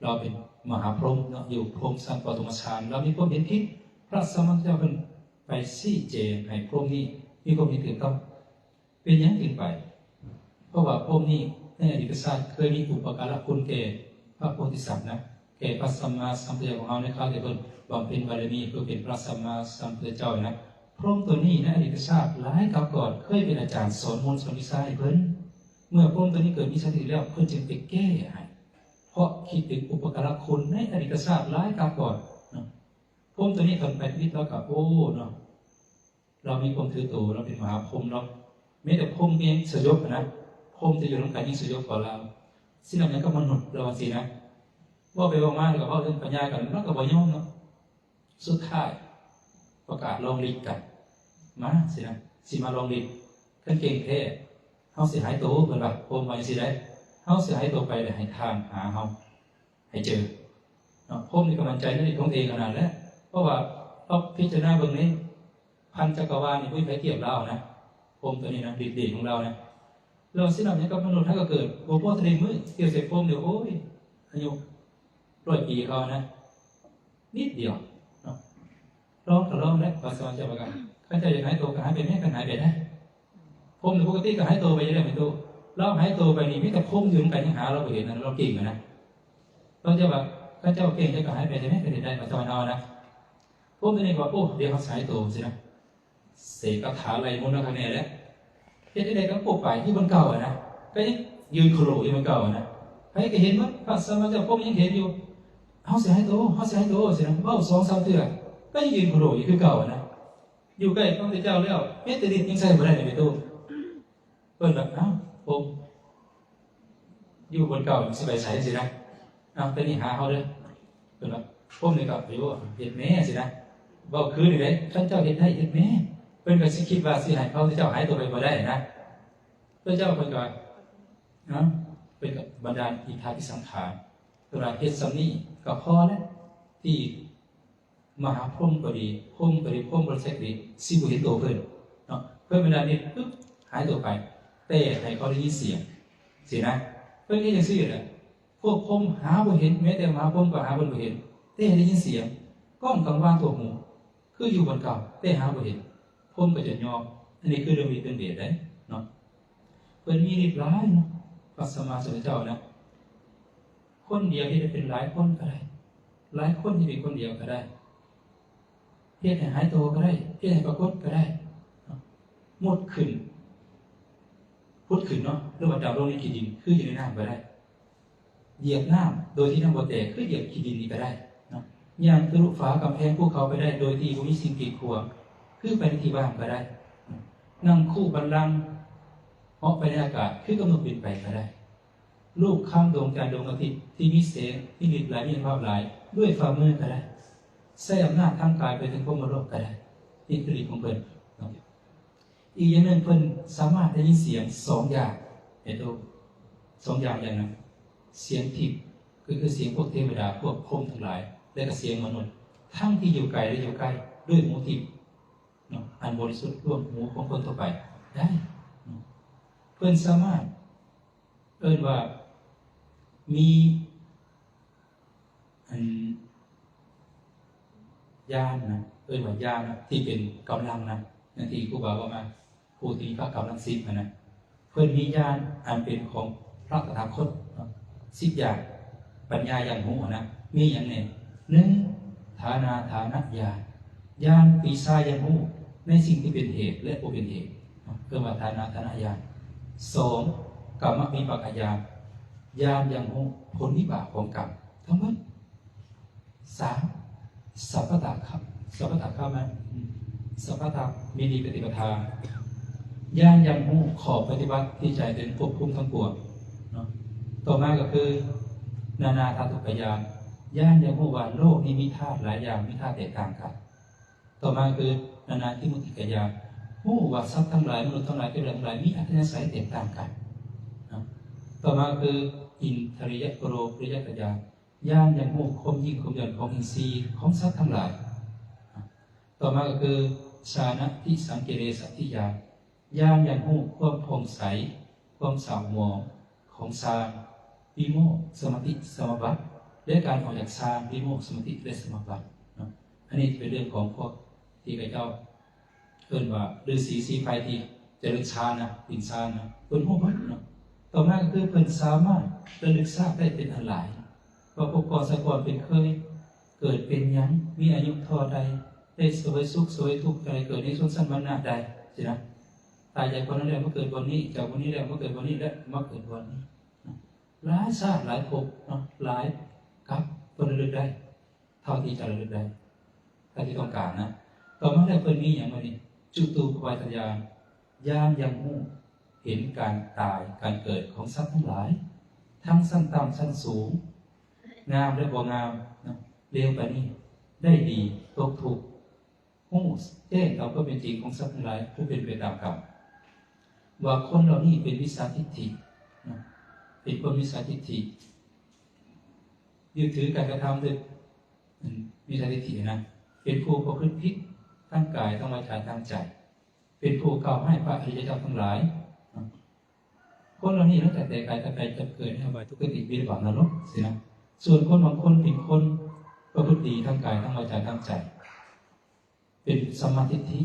เราเป็นมหาพรหมเนาะอยู่พรหมชั้นปฐมฌานเรามีความเห็นผิดพระสัมมาสัมพุทธเจ้าเป็นไปชี้แจงให้พรหมนี้มีความเห็นถูกต้องเป็นอย่างอื่นไปเพราะว่าพรหมนี้ในอดีตชาติเคยมีอุปการะคุณแก่พระโพธิสัตว์นะแก่พระสัมมาสัมพุทธเจ้าของเราในคราวที่เพิ่นบำเพ็ญบารมีเพื่อเป็นพระสัมมาสัมพุทธเจ้านะพรหมตัวนี้ในอดีตชาติหลายกับก่อนเคยเป็นอาจารย์สอนมนต์สอนวิชาให้เพิ่นเมื่อพรหมตัวนี้เกิดมีสติแล้วเพิ่นจึงไปแก้ให้เพราะคิดถึงอุปการะคุณในอดีตชาติหลายกับก่อนพรหมตัวนี้ตอนไปวิทย์แล้วกับเนาะเรามีความถือตัวเราเป็นมหาพรหมเนาะแม้แต่พรหมเองสยบนะพรหมจะอยู่ร่วมกันยิ่งสยบกว่าเราสิ่งเหล่านั้นก็มนุษย์เราสินะว่าไปว่ามาแล้วก็ว่าเรื่องปัญญากันแล้วก็บ่ยอมเนาะสุดท้ายประกาศลองฤทธิ์กันมาสินะสิมาลองฤทธิ์กันเก่งแท้เฮาสิหายตัวเพิ่นว่าพรหมว่าจังซี่ได้เฮาสิหายตัวไปแล้วให้ทางหาเฮาให้เจอเนาะพรหมนี่กำลังใจในของเองขนาดแล้วเพราะว่าเราพิจารณาเบิ่งนี้พันจักรวาลนี่บ่มีใครเทียบเรานะพรหมตัวนี้นะฤทธิ์ของเรานะเราสินำเนี่ยกับมนุษย์ถ้าก็เกิดบ่พอทะเลมือเกี่ยวใส่พรหมเดี๋ยวโอ้ยอายุ100 ปีเขานะนิดเดียวเนาะร้องแล้วภาษาจะประกาศข้าเจ้าอยากหายตัวก็หายไปแม่ก็หายไปได้พรหมปกติก็หายตัวไปได้ไม่ตัวเราหายตัวไปนี่มีแต่พรหมอยู่กันยังหาเราบ่เห็นนะเราเก่งนะเราจะว่าข้าเจ้าเก่งจะก็หายไปได้แม่ก็ได้ภาษาเอานะพรหมตัวนี้ก็เดี๋ยวเขาสายตัวสินะ เสกคาถาอะไรมนต์อะไรเนี่ยแหละเฮ็ดได้ก็พวกไปที่บนเก่านะก็ยังยืนโคโลอยู่บนเก่านะให้ก็เห็นว่าพระสมมาเจ้าพวกยังเห็นอยู่เขาเสียให้โตเขาเสียให้โตเสียนะเบ้า2-3 เทื่อก็ยังยืนโคโลอยู่คือเก่านะอยู่ใกล้พระพุทธเจ้าแล้วเฮ็ดแต่ดินยังใส่บ่ได้ในตู้เพิ่นแบบผมอยู่บนเก่าสิไปใส่สินะไปนี่หาเขาเด้อเพิ่นว่าผมนี่ก็ไปว่าเฮ็ดแม่สินะเว้าคืนนี่เด้ท่านเจ้าเฮ็ดได้เฮ็ดแม่เพิ่นก็สิคิดว่าสิให้พระพุทธเจ้าหายตัวไปบ่ได้นะพระเจ้าเพิ่นก็เป็นกับบรรดาอิทธาภิสังขารตัวเฮ็ดซำนี้ก็พอแล้วที่มหาพรหมก็ดีพรหมก็ดีพรหมบริษัทดีสิบ่เห็นตัวเพิ่นเนาะเพิ่นเวลานี้ปึ๊บหายตัวไปแต่ให้เขาได้ยินเสียงสินะเพิ่นเฮ็ดจังซี่แหละพวกพรหมหาบ่เห็นแม้แต่มหาพรหมก็หาบ่เห็นแต่ได้ยินเสียงก้องกังวานตัวหูคืออยู่บนเก่าแต่หาบ่เห็นพรหมก็จะยอมอันนี้คือเรื่องมีเป็นเดชได้เนาะเพิ่นมีฤทธิ์หลายเนาะพระสัมมาสัมพุทธเจ้านะคนเดียวที่จะเป็นหลายคนก็ได้หลายคนที่เป็นคนเดียวก็ได้เฮ็ดให้หายตัวก็ได้เฮ็ดให้ปรากฏก็ได้หมดขึ้นพุทธขึ้นเนาะหรือว่าดาวดวงนี้กี่ดินคืออยู่ในน้ำก็ได้เหยียบน้ำโดยที่น้ำบ่แตกคือเหยียบกี่ดินนี่ก็ได้เนาะย่างทะลุฝากำแพงภูเขาไปได้โดยที่บ่มีสิ่งกีดขวางคือไปในที่ว่างก็ได้นั่งคู่บัลลังก์เหาะไปในอากาศคือกำหนดบินไปก็ได้รูปค่ำดวงจันทร์ดวงอาทิตย์ที่มีแสงที่มีหลายมีภาพหลายด้วยฝ่ามือก็ได้ใช้อำนาจทางกายไปถึงพรหมโลกก็ได้นี่คือฤทธิ์ของเพิ่นอีกอย่างหนึ่งเพิ่นสามารถได้ยินเสียง2 อย่างเห็นดู2 อย่างอย่างนั้นเสียงทิพย์คือเสียงพวกเทวดาพวกพรหมทั้งหลายและก็เสียงมนุษย์ทั้งที่อยู่ไกลและอยู่ใกล้ด้วยหูทิพย์เนาะอันบริสุทธิ์ร่วมหูของคนทั่วไปได้เพิ่นสามารถเอิ้นว่ามีญาณนะเอิ้นว่าญาณนะที่เป็นกำลังนะนั่นที่ครูบาว่ามาผู้ที่พระกำลัง10นะเพิ่นมีญาณอันเป็นของพระตถาคต10 อย่างปัญญาอย่างหูนะมีอย่างแน่1ฐานะญาณญาณปีศาจอย่างหูในสิ่งที่เป็นเหตุและบ่เป็นเหตุเรียกว่าฐานะญาณ2กรรมวิปากญาณญาณอย่างหูผลวิบากของกรรมทั้งหมด3สัพพตะครับสัพพตะครับมั้ยสัพพตะมีนิปฏิปทาญาณอย่างหูขอปฏิบัติที่ใจเป็นควบคุมทั้งปวงเนาะต่อมาก็คือนานาธาตุปญาณญาณอย่างหูว่าโลกนี้มีธาตุหลายอย่างมีธาตุแตกต่างกันต่อมาคือนานาทิมุติกญาณหูว่าสัตว์ทั้งหลายมนุษย์ทั้งหลายเทวดาทั้งหลายมีอัธยาศัยแตกต่างกันต่อมาคืออินทริยโกโรปริยญาณญาณอย่างหูความยิ่งความหย่อนของอินทรีย์ของสัตว์ทั้งหลายต่อมาก็คือชานะทิสังเกเรสัตติญาณญาณอย่างหูความผ่องใสความสาวหมองของฌานวิโมกข์สมาธิสมาบัติและการออกจากฌานวิโมกข์สมาธิและสมาบัติอันนี้เป็นเรื่องของพวกที่พระเจ้าเอิ้นว่าฤาษีสีไฟที่จะลึกฌานนะปิ่นฌานนะเพิ่นฮู้หมดเนาะต่อมาก็คือเพิ่นสามารถระลึกทราบได้เป็นอันหลายว่าพวกก่อนสะก่อนเป็นเคยเกิดเป็นหยังมีอายุเท่าใดได้สวยสุขสวยทุกข์ใดเกิดในชนชั้นวรรณะใดสินะตายจากคนนั้นแล้วมาเกิดวันนี้จากวันนี้แล้วมาเกิดวันนี้และมาเกิดวันนี้หลายชาติหลายภพเนาะหลายกับเพิ่นระลึกได้เท่าที่จะระลึกได้เท่าที่ต้องการนะต่อมาแล้วเพิ่นมีหยังว่านี่จุตูปปาทญาณญาณยังรู้เห็นการตายการเกิดของสัตว์ทั้งหลายทั้งชั้นต่ำชั้นสูงงามและบ่งามนะเลวไปนี่ได้ดีตกทุกข์ฮู้แจ้งตามความเป็นจริงของสัตว์ทั้งหลายผู้เป็นไปตามกรรมว่าคนเหล่านี้เป็นวิสาทิฏฐินะเป็นคนวิสาทิฏฐิยึดถือการกระทำด้วยวิสาทิฏฐินะเป็นผู้ประพฤติผิดทั้งกายทั้งวาจาทั้งใจเป็นผู้กล่าวให้พระอริยเจ้าทั้งหลายคนเหล่านี้ตั้งแต่กายแต่ใจจะเกิดในอบายทุกขติวิบัตินรกสินะส่วนคนบางคนเป็นคนประพฤติดีทั้งกายทั้งวาจาทั้งใจเป็นสัมมาทิฏฐิ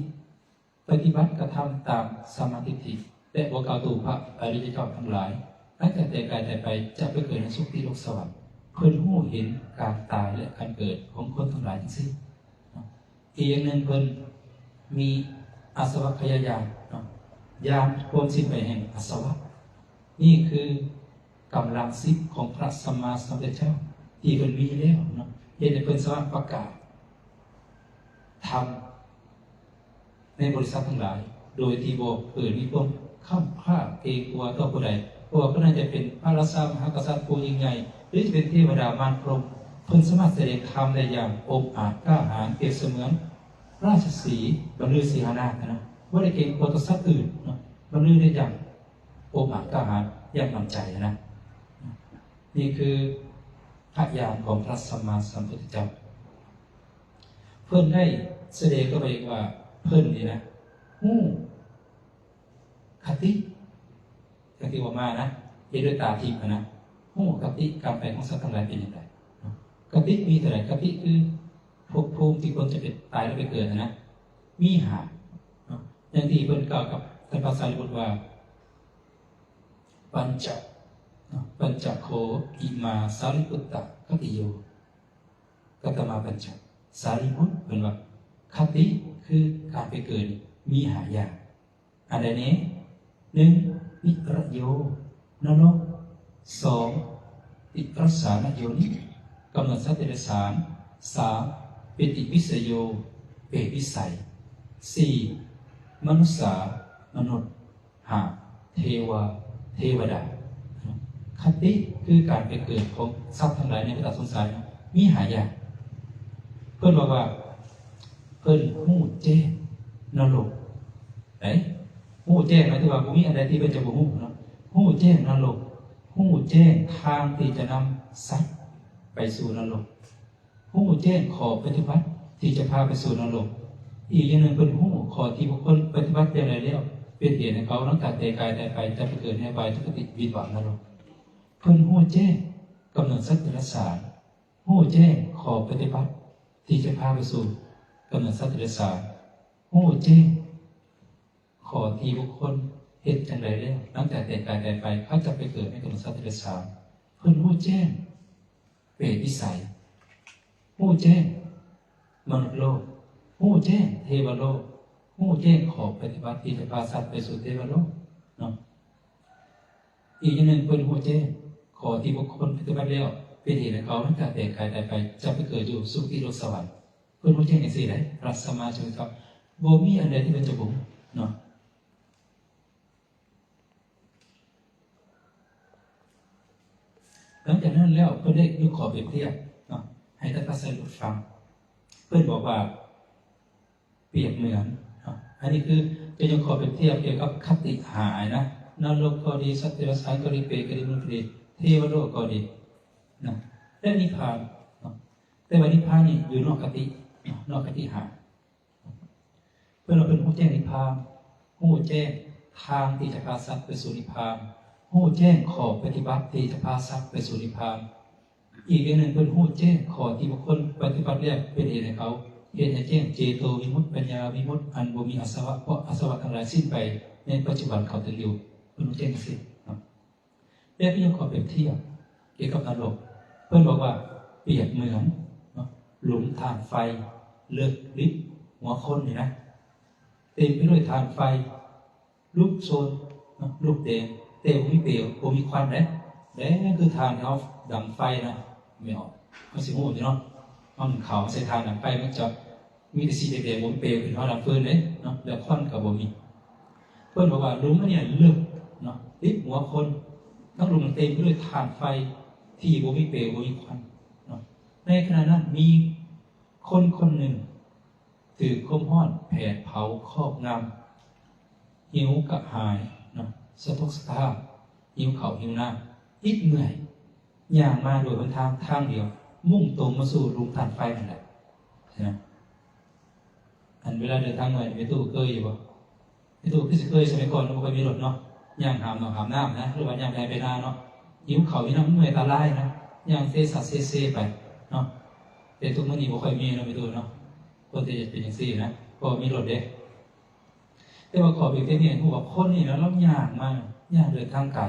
ปฏิบัติกระทำตามสัมมาทิฏฐิและบอกกล่าวตู่พระอริยเจ้าทั้งหลายตั้งแต่กายแต่ไปจะไปเกิดในสุคติโลกสวรรค์เพื่อรู้เห็นการตายและการเกิดของคนทั้งหลายทั้งสิ้นอีกอย่างหนึ่งเพิ่นมี อาสวะขยายานเนาะยานความสิ้นไปแห่งอาสวะนี่คือกำลังสิบของพระสัมมาสัมพุทธเจ้าที่เพิ่นมีแล้วเนาะเฮ็ดให้เพิ่นสามารถประกาศทำในบริษัททั้งหลายโดยที่บ่มีความข้ามค่าเกรงกลัวต่อผู้ใดเพราะว่าเพิ่นน่าจะเป็นพระราชามหากษัตริย์ผู้ยิ่งใหญ่หรือจะเป็นเทวดามารพรหมเพิ่นสามารถแสดงธรรมได้อย่างองอาจกล้าหาญเปรียบเสมือนราชสีห์บรรลือสีหนาถนะบ่ได้เกรงกลัวต่อสัตว์อื่นเนาะบรรลือได้อย่างองอาจกล้าหาญอย่างมั่นใจนะนี่คือพระญาณของพระสัมมาสัมพุทธเจ้าเพิ่นได้แสดงก็ไปว่าเพิ่นนี่นะคติว่ามานะเห็นด้วยตาทิพย์นะคติกรรมไปของสัตว์ทั้งหลายเป็นอย่างไรคติมีเท่าไหร่คติคือภพภูมิที่คนจะเป็นตายแล้วไปเกิดนะมีหาอย่างที่เพิ่นกล่าวกับท่านพระสารีบุตรว่าปัญจโคอิมาสารีปุตตะคติโยกัตมาปัญจสารีบุตรเป็นว่าคติคือการไปเกิดมีหาอย่างอันใดนี้หนึ่งนิรโยนรกสองติรัสสานโยนิกำหนดสัตว์เดรัจฉานสามปิติวิสโยเปรตวิสัยสี่มนุษย์มนุษย์หาเทวดาคติคือการไปเกิดของทรัพย์ทั้งหลายในวัฏสงสารมีหายากเพื่อนบอกว่าเพื่อนหู้แจ้งนรกไหนหู้แจ้งหมายถึงว่ามีอะไรที่เป็นจะบ่หู้เนาะหู้แจ้งนรกหู้แจ้งทางที่จะนำสัตว์ไปสู่นรกหู้แจ้งขอปฏิบัติที่จะพาไปสู่นรกอีกอย่างหนึ่งเป็นหู้ขอที่บุคคลปฏิบัติอย่างไรแล้วเป็นเหตุให้เขาร่างกายเตะกายได้ไปจะไปเกิดในอบายทุกติวิบัตินรกเพิ่นหู้แจ้งกำหนดสัตว์เดรัจฉานหู้แจ้งขอปฏิบัติที่จะพาไปสู่กำหนดสัตว์เดรัจฉานหู้แจ้งขอที่บุคคลเฮ็ดจังไรแล้วหลังจากเตะกายได้ไปเขาจะไปเกิดในกำหนดสัตว์เดรัจฉานเพิ่นหู้แจ้งเปรตวิสัยหู้แจ้งมนุษย์โลกหู้แจ้งเทวโลกหู้แจ้งขอปฏิบัติที่จะพาสัตว์ไปสู่เทวโลกเนาะอีกอย่างหนึ่งเป็นหู้แจ้งขอที่บุคคลปฏิบัติแล้วเป็นเหตุให้เขาหลังจากเตะกายได้ไปจะไปเกิดอยู่สุคติโลกสวรรค์เพิ่นหู้แจ้งอย่างสี่ไหนพระสัมมาสัมพุทธเจ้าบ่มีอันใดที่เป็นจะบุ๋มเนาะหลังจากนั้นแล้วเพิ่นได้ยกขอเปรียบเทียบเนาะให้ท่านพระสารีบุตรฟังเพิ่นบอกว่าเปรียบเหมือนอันนี้คือจะยกขอเปรียบเทียบเกี่ยวกับคติหายนะนรกก็ดีสัตว์เดรัจฉานก็ดีเปรตก็ดีมนุษย์ก็ดีเทวโลกก็ดีนะและนิพพานแต่ว่านิพพานนี่อยู่นอกคตินอกคติหาเพื่อเราเป็นผู้แจ้งนิพพานผู้แจ้งทางที่จะพาสัตว์ไปสู่นิพพานผู้แจ้งขอปฏิบัติที่จะพาสัตว์ไปสู่นิพพานอีกอย่างหนึ่งเป็นผู้แจ้งขอที่บุคคลปฏิบัติแล้วเป็นเหตุให้เขาเหตุให้แจ้งเจโตวิมุตติปัญญาวิมุตติอันบ่มีอาสวะเพราะอาสวะทั้งหลายสิ้นไปในปัจจุบันเขาถึงอยู่เป็นผู้แจ้งสิและพี่ยังขอเปรียบเทียบเกี่ยวกับนรกเพื่อนบอกว่าเปรียบเหมือนหลุมถ่านไฟเลือกลิบหัวคนนี่นะเต็มไปด้วยถ่านไฟลุกโชนลุกแดงเต็มมีเปลวโอมีควันนะแดงคือถ่านเขาดังไฟนะไม่ออกเขาสิโง่อยู่เนาะมันเขาใส่ถ่านดังไฟมันจะมีแต่สีแดงๆบนเปลวขึ้นเขาดังฟืนเลยเนาะแล้วควันกับบ่มีเพื่อนบอกว่าหลุมเนี่ยเลือกเนาะลิบหัวคนทั้งหลุมเต็มไปด้วยถ่านไฟที่บ่มีเปลวบ่มีควันเนาะในขณะนั้นมีคนหนึ่งถือคมห้อนแผดเผาครอบงำหิวกระหายเนาะสะทกสะท้านหิวเขาหิวน้ำอิดเหนื่อยย่างมาโดยหนทางเดียวมุ่งตรงมาสู่หลุมถ่านไฟนั่นแหละนะอันเวลาเดินทางหน่อยไปตู้เคยอยู่ป่ะไปตู้พี่เคยสมัยก่อนเราเคยมีรถเนาะย่างหามเนาะหามน้ำนะหรือว่าย่างไปนาเนาะหิวเขาหิวน้ำเหนื่อยตาลายนะย่างเซ่สัตว์เซ่ไปเนาะแต่ทุกมื้อนี้บ่ค่อยมีเนาะไปตู้เนาะคนที่จะเป็นอย่างซี่นะพอมีรถเด็กแต่ว่าขอเพียงแค่นี้ผู้ว่าคนนี่แล้วย่างมาย่างเดินทางไกล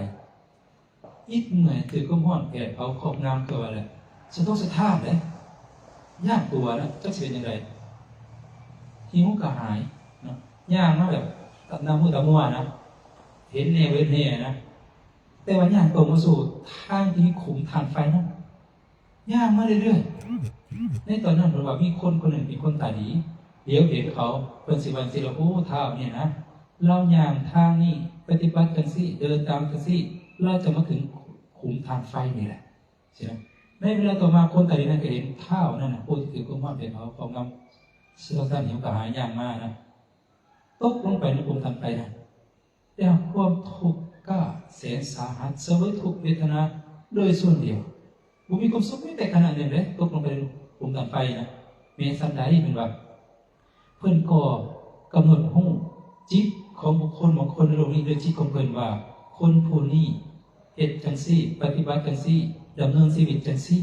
อิดเหนื่อยถือก็ห้อนแผดเผาครอบงำเกิดอะไรสะทกสะท้านเลยย่างตัวแล้วจะเป็นยังไงหิวกระหายเนาะ ย่างมาแบบน้ำมือตะมัวนะเห็นเนเว้นเน่นะแต่ว่าย่างตรงมาสู่ทางที่ขุมทานไฟนั้นย่างมาเรื่อยๆในตอนนั้นผมว่ามีคนคนหนึ่งเป็นคนตาดีเดี๋ยวเห็นเขาเป็นสิวันสิละโอ้เท้าเนี่ยนะเราย่างทางนี้ปฏิบัติกันสิเดินตามกันสิเราจะมาถึงขุมทานไฟนี่แหละใช่ไหมในเวลาต่อมาคนตาดีนั้นก็เห็นเท้านั่นนะพูดถึงความเป็นเขาความงามเสื้อสั้นเหนียวกระหายย่างมากนะตกลงไปในขุมทานไฟนะแล้วความทุกข์ก็แสนสาหัสเสวยทุกเวทนาโดยส่วนเดียวบุมีความสุขไม่แต่ขนาดนั้นเลยตกลงไปในขุมทานไฟนะเมสันไดเป็นแบบเพื่อนก็กำหนดหูจิตของบุคคลบางคนในโลกนี้โดยจิตของเพื่อนว่าคนผู้นี้เหตุจังซี่ปฏิบัติจังซี่ดำเนินชีวิตจังซี่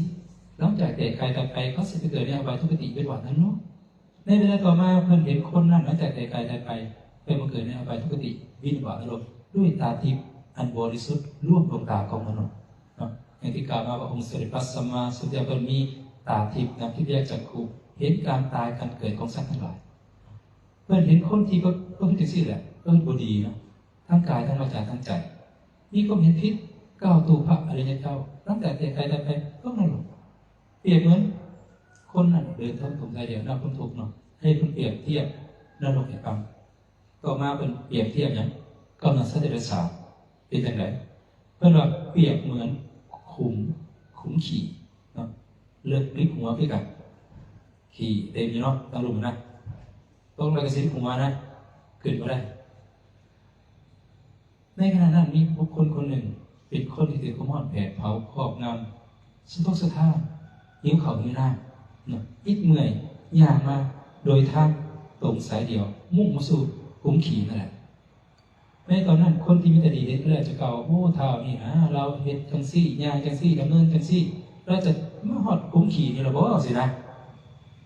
หลังจากแต่กายตายไปเขาจะไปเกิดในอบายทุกขติเป็นหวัดนั้นเนาะในเวลาต่อมาเพื่อนเห็นคนนั้นหลังจากแต่กายตายไปไปมาเกิดในอบายทุกขติวิบัติอารมณ์ด้วยตาทิพย์อันบริสุทธิ์ร่วมดวงตาของมนุษย์อย่างที่กล่าวมาว่าองค์สริปัสสัมมาสัมพุทธเจ้ามีตาทิพย์นำที่แยกจากคูเห็นการตายการเกิดของสัตว์ทั้งหลายเพื่อนเห็นคนที่ก็พิจารณาแหละบดีนะทั้งกายทั้งวาจาทั้งใจมีความเห็นผิดก้าวตูพระอริยเจ้าตั้งแต่เตะกายแต่ไปก็นั่นหรอกเปรียบเหมือนคนนั้นเดินทั้งถุงใจเดียวน่าพ้นทุกข์เนาะให้คุณเปรียบเทียบนรกแห่งกรรมต่อมาเป็นเปรียบเทียบอย่างกำลังสัตว์เดรัจฉานเป็นอย่างไรเพื่อนว่าเปรียบเหมือนขุมขี่เนาะเลือกลิบหัวพี่กันขี่เต็มอยู่เนาะตั้งรูปนะต้องอะไรกระสิบหัวนะขึ้นมาได้ในขณะนั้นมีบุคคลคนหนึ่งเป็นคนที่ถือขมอดแผดเผาครอบงำสุขสถานหิวเขาหิวน้ำเนาะอิดเมื่อยย่างมาโดยทางตรงสายเดียวมุ่งมาสู่ขุมขี่นั่นแหละในตอนนั้นคนที่มีแต่ดีเด็ดเลยจะเก่าโอ้เท้านี่นะเราเห็นจังซี่ย่างจังซี่ดำเนินจังซี่เราจะมาหอดขุมขี่นี่เราบอกสินะ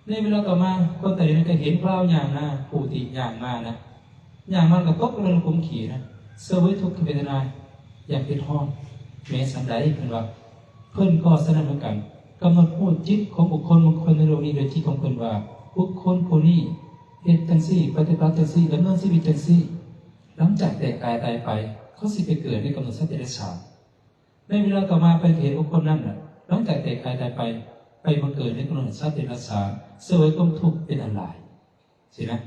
ในเวลาต่อมาคนแต่เดียวก็เห็นเปล่าอย่างนะผู้ที่อย่างมานะอย่างมันก็ตกลงขุมขี่นะเสวยทุกขเวทนาอย่างเป็นห้องเมสันไดเป็นว่าเพิ่นก็สนับสนุนกันกำหนดพูดจิตของบุคคลในโลกนี้โดยจิตของเพิ่นว่าบุคคลผู้นี้เหตุจังซี่ปฏิบัติจังซี่ดำเนินชีวิตจังซี่หลังจากแต่กายตายไปเขาสิไปเกิดในกำหนดสัตว์เดรัจฉานในเวลาต่อมาไปเห็นบุคคลนั้นน่ะหลังจากแต่กายตายไปมาเกิดในกำหนดสัตว์เดรัจฉานเสวยความทุกข์เป็นอันหลายสินะ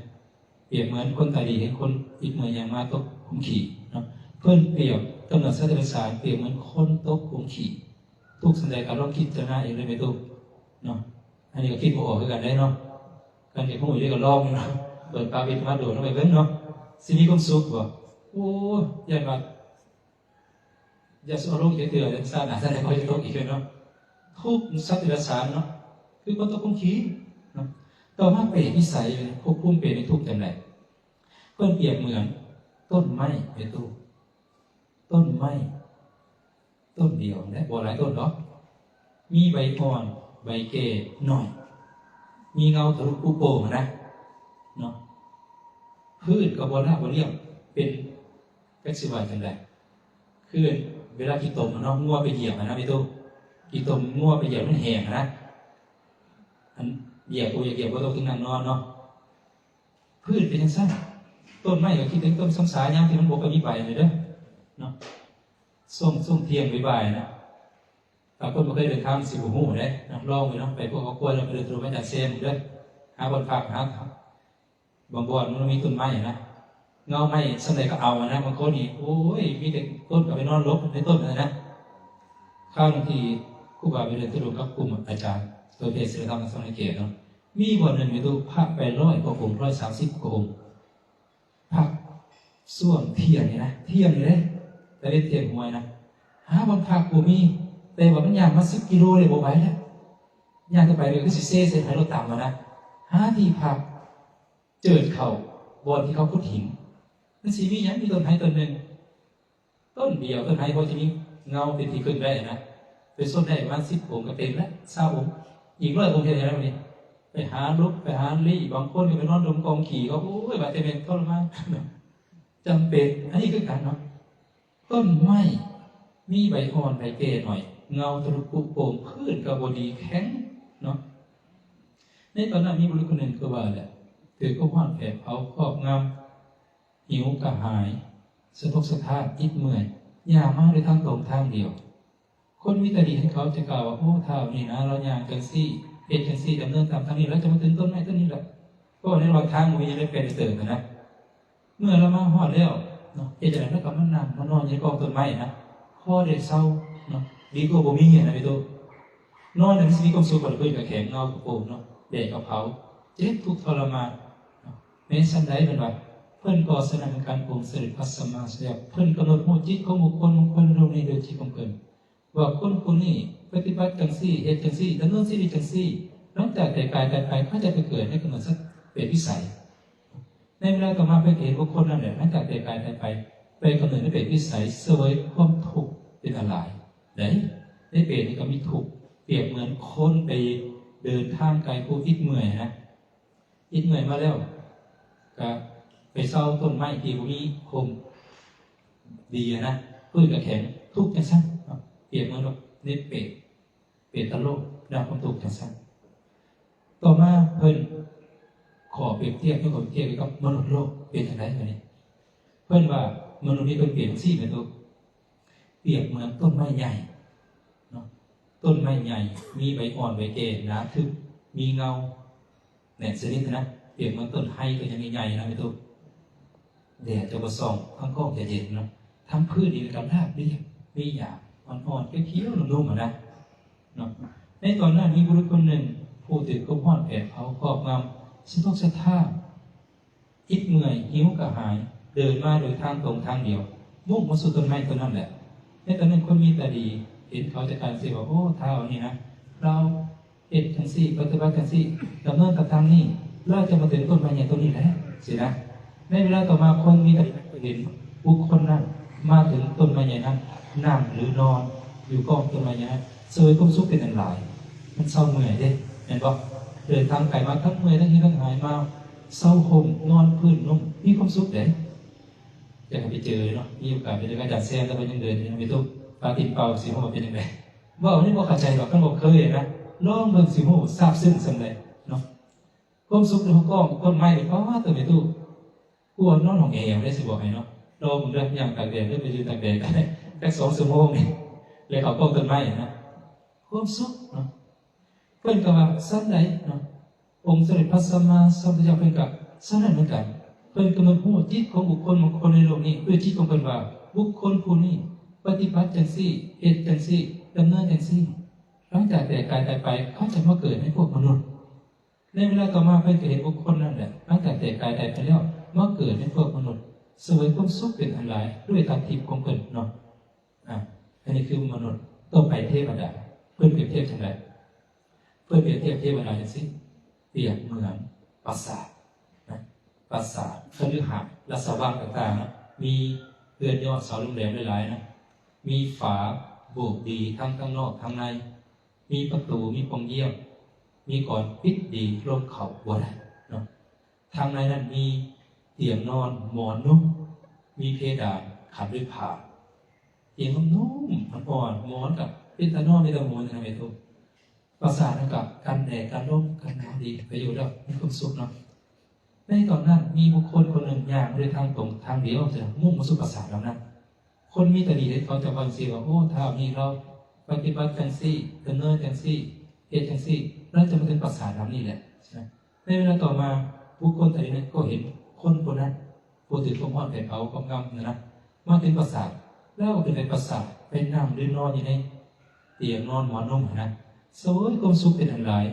เปรียบเหมือนคนตาดีเห็นคนอีกเมื่ออย่างมาตกขุมขี่เนาะเพื่อนเปรียบกำหนดสัตว์เดรัจฉานเปรียบเหมือนคนตกขุมขี่ทุกสันใดการลองคิดจะน่าเองเลยไม่ตุกเนาะอันนี้ก็คิดบ่ออกคือกันได้เนาะการเด็กพวกนี้ก็ลองเนาะเปิดปากปิดมาโดดลงไปเบิ่งเนาะสิมีความสุขบ่โอ้ยยันว่าอย่าสอารมณ์เถื่อนๆซ่าหนาซ่าไหนก็จะตกอีกเลยเนาะทุกสัตว์เดรัจฉานเนาะคือคนตกขุมขี่เนาะต่อมาเปรตนิสัยควบคุมเปรตในทุกจังไรเพื่อนเปรียบเหมือนต้นไม้เป็นตู้ต้นไม้ต้นเดียวและบัวหลายต้นเนาะมีใบอ่อนใบเกศหน่อยมีเงาทะลุปูโป่งนะเนาะพืชกับบัวหน้าบัวเรียบเป็นกัจจิวาจังไรคือเวลากินตมเนาะงัวไปเหยียบนะพี่ตู้กินตมงัวไปเหยียบมันแห้งนะอันเหยียบกูเหยียบก็ต้องถึงนั่งนอนเนาะพืชเป็นยังสั้นต้นไม้ก็คิดถึงต้นสมสารยามที่มันบกกับมีใบเลยเด้อเนาะส้มเทียมใบนะแต่คนไม่เคยเดินทางสิบหูเลยนะลองไปเนาะไปพวกเขากล้วยเราไปเดินตรงไปจากเซมเด้อหาบนผักหาบางบ่อนมันมีต้นไม้นะเงาไม้สันใดก็เอานะบางคนนี่โอ้ยมีแต่ต้นกับไปนอนลบในต้นเลยนะข้าวบางทีครูบาไปเดินตรงกับกลุ่มอาจารย์ตัวเพศศิลธรรมสมัยเกศเนาะมีบ่อนหนึ่งอยู่ตัวพระไป100 กว่าองค์130 กว่าองค์พระส่วงเทียนนี่นะเทียนเลยแต่ได้เทียนหวยนะหาบนผักกูมีแต่ว่ามันยางมา10 กิโลเลยบ่ไหวแล้วยางจะไปเลยก็สิเซ่ให้รถตามมานะหาที่ผักเจิดเข่าบอนที่เขาพุดหินนั่นสีมีอย่างมีต้นไม้ต้นหนึ่งต้นเดียวต้นไม้พอจะมีเงาเป็นที่ขึ้นได้นะเป็นส้นได้ประมาณ10 องค์ก็เต็มแล้ว20 องค์อีก100 องค์เท่านั้นวันนี้ไปหาลุกไปหาลี่บางคนก็ไปนอนดมกองขี่เขาโอ้ยบาดเจ็บเป็นทรมานจำเป็นอันนี้คือการเนาะต้นไม้มีใบอ่อนใบเกศหน่อยเงาทะลุปุโป่งพืชกระบดีแข็งเนาะในตอนนั้นมีบุรุษคนหนึ่งก็ว่าแหละถือก็ว่านแผลเผาครอบงำ หิวกระหายสะทกสะท้านอิดเมื่อยย่างมาด้วยทางตรงทางเดียวคนมีตาดีให้เขาจะกล่าวว่าโอ้เท่านี่นะเราย่างกันซี่เอ็ดกันซี่ดำเนินตามทางนี้แล้วจะมาถึงต้นไม้ต้นนี้แหละก็ในรอยทางมันยังได้เป็นเติมนะเมื่อเรามาหอดแล้วเนาะเอ็ดอะไรแล้วก็มันนั่งมานอนในกองต้นไม้นะข้อเด็ดเศร้าเนาะดีกว่าบ่มีนะพี่ตุ๊นอนในสิ่งที่ความสุขกว่าเพื่อนกับแข็งเงากับโป่งเนาะแดดกับเผาเจ็บทุกทรมานในสันใดเป็นว่าเพื่อนก่อสนามการปรุงเสด็จพัสมาเสียเพื่อนกำหนดหูจิตของบุคคลโลกนี้โดยที่ของเพื่อนว่าคนนี้ปฏิบัติจังซี่เหตุจังซี่ดำเนินสิ่งดีจังซี่นอกจากแต่กายแต่ไปเขาจะไปเกิดให้กำหนดสักเป็นวิสัยในเวลาต่อมาไปเห็นบุคคลนั่นแหละนอกจากแต่กายแต่ไปกำหนดให้เป็นวิสัยเสวยความทุกข์เป็นอะไรได้เปรตนี่ก็มีทุกข์เปรียบเหมือนคนไปเดินทางไกลผู้อิดเมื่อยนะอิดเมื่อยมาแล้วก็ไปเศร้าต้นไม้ที่มีคมดีนะพื้นกับแข็งทุกข์จังสั้นเปรียบเหมือนว่าเนเปรตตลกดาวความทุกข์จังสั้นต่อมาเพิ่นขอเปรียบเทียบให้ผมเทียบกับมนุษย์โลกเป็นอย่างไรแบบนี้เพิ่นว่ามนุษย์นี้เป็นเปรียบซี่เป็นตัวเปรียบเหมือนต้นไม้ใหญ่ต้นไม้ใหญ่มีใบอ่อนใบแก่หนาทึบมีเงาแหน่สนิทนะเปรียบเหมือนต้นไผ่ก็ยังมีใหญ่นะพี่ตุ๊กแดดจะมาส่องข้างกล้องจะเย็นนะทั้งพืชดีกับรากเรียบมีหยาบอ่อนๆเคี้ยวๆนุ่มๆนะในตอนนั้นมีบุรุษคนหนึ่งผู้ติดก้มห้อนแผดเผาครอบงำสะทกสะท้านอิดเมื่อยหิวกระหายเดินมาโดยทางตรงทางเดียวมุ่งมาสู่ต้นไม้ต้นนั้นแหละในตอนนั้นคนมีตาดีเห็นเขาจะการเสียว่าโอ้เท่านี่นะเราเอ็ดทั้งสี่ปฏิบัติทั้งสี่ดำเนินกับทางนี้เราจะมาถึงต้นไม้ใหญ่ต้นนี้แล้วสินะในเวลาต่อมาคนมีตาดีเห็นบุคคลนั้นมาถึงต้นไม้ใหญ่นั้นนั่งหรือนอนอยู่กองต้นไม้ใหญ่นั้นเสวยความสุขเป็นอันหลายมันเศร้าเมื่อยเด้เห็นปะเดินทางไกลมาทั้งเมื่อยทั้งหิวทั้งหายมาเศร้าห่มนอนพื้นนุ่มมีความสุขเด้อยากไปเจอเนาะมีโอกาสไปเจออาจารย์แซมแล้วก็ยังเดินยังไม่ทุกปาติเป่าสิโมเป็นยังไงว่าอันนี้ว่าเข้าใจหรอกท่านบอกเคยนะลองเบิ่งสิโมทราบซึ้งสำเร็จเนาะความสุขในห้องกล้องต้นไม้เพราะว่าตัวไม่ตู้กวนนอนของแอร์ได้สิบอกให้เนาะรอผมเรื่องอย่างตากแดดได้ไปยืนตากแดดกันได้แค่2 ชั่วโมงนี่เลยเขากล้องต้นไม้นะความสุขเนาะเพื่อนกับว่าสั้นไหนเนาะองค์เสด็จพระสัมมาสัมพุทธเจ้าเพื่อนกับสั้นนั้นเหมือนกันเพื่อนกำลังพูดจิตของบุคคลในโลกนี้ด้วยจิตของเพื่อนว่าบุคคลผู้นี้ปฏิบัติจังซี่เหตุจังซี่ดำเนินจังซี่หลังจากแต่กายตายไปเขาจะมาเกิดในพวกมนุษย์ในเวลาต่อมาเพื่อนก็เห็นบุคคลนั่นแหละหลังจากแต่กายตายไปแล้วมาเกิดในพวกมนุษย์สวยความสุขเป็นอันหลายด้วยตาทิพย์ของเพื่อนเนาะอันนี้คือมนุษย์ต่อไปเทวดาเพื่อนเปรียบเทียบจังไรเพื่อนเปรียบเทียบเทวดาจังซี่เปรียบเหมือนปราสาทนะปราสาทคฤหาสน์และสว่างต่างๆนะมีเรือนยอดเสาลุ่มแหลมหลายๆนะมีฝาโบกดีทั้งข้างนอกข้างในมีประตูมีปองเยี่ยมมีก่อนปิดดีลมเข่าบัวได้เนาะทางในนั้นมีเตียงนอนหมอนนุ่มมีเพดานขัดด้วยผ้าเตียงนุ่มอ่อนหมอนกับเป็นตะนอนในตะมวนนะเมตุประสาทกับกันแดดกันลมกันหนาวดีไปอยู่แล้วมีความสุขเนาะในตอนนั้นมีบุคคลคนหนึ่งย่างโดยทางตรงทางเดียวจะมุ่งมาสู่ประสาทแล้วนะคนมีตาดีเขาจะฟังสิว่าโอ้ถ้ามีเราปฏิบัติจังซี่ดำเนินจังซี่เหตุจังซี่เราจะมาถึงประสาทแล้วนี่แหละในเวลาต่อมาบุคคลตาดีนั้นก็เห็นคนนั้นผู้ถือความอ่อนแผ่เผาความงามนะมาถึงประสาทแล้วก็เป็นประสาทเป็นนั่งหรือนอนอยู่ในเตียงนอนหมอนนุ่มนะสวยความสุขเป็นอันหลาย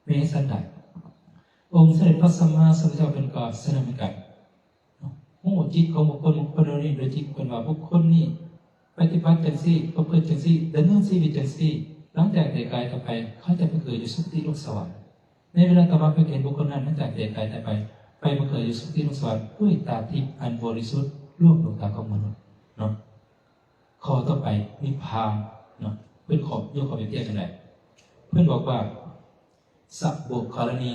เมสันใดองค์เสด็จพระสัมมาสัมพุทธเจ้าเป็นกอดสนามกันโอ้จิตของบุคคลนี้โดยจิตคนว่าบุคคลนี้ปฏิบัติจังซี่ประพฤติจังซี่ดำเนินชีวิตจังซี่หลังจากแต่กายต่อไปเขาจะไปเกิดอยู่สุคติโลกสวรรค์ในเวลาต่อมาเพื่อเห็นบุคคลนั้นหลังจากแต่กายต่อไปมาเกิดอยู่สุคติโลกสวรรค์ด้วยตาทิพย์อันบริสุทธิ์ร่วมดวงตาของมนุษย์เนาะข้อต่อไปนิพพานเนาะเพื่อนขอบยกขอบเทียบกันไหนเพื่อนบอกว่าสัพบุคลณี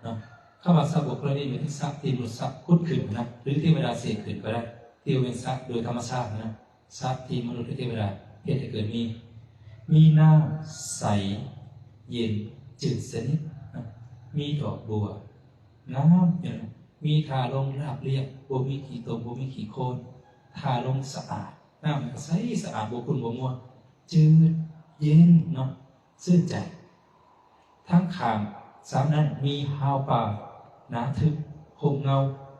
นะข้าว่าสัพบุคลณีเป็นสัพที่มนุษย์สัพพุทธขึ้นนะหรือเทวดาเสกขึ้นก็ได้เที่ยวเป็นสัพโดยธรรมชาตินะสัพที่มนุษย์หรือเทวดาเหตุให้เกิดมีหน้าใสเย็นจืดสนิทนะมีดอกบัวน้ำอย่าง มีทาลงราบเรียบบ่มีขี้ตมบ่มีขี้โคลนทาลงสะอาดน้ำมันก็ใสสะอาดบ่ขุ่นบ่มัวจืดเย็นเนาะชื่นใจทั้งข้างสามนั้นมีฮาวป่าหนาทึบห่มเงา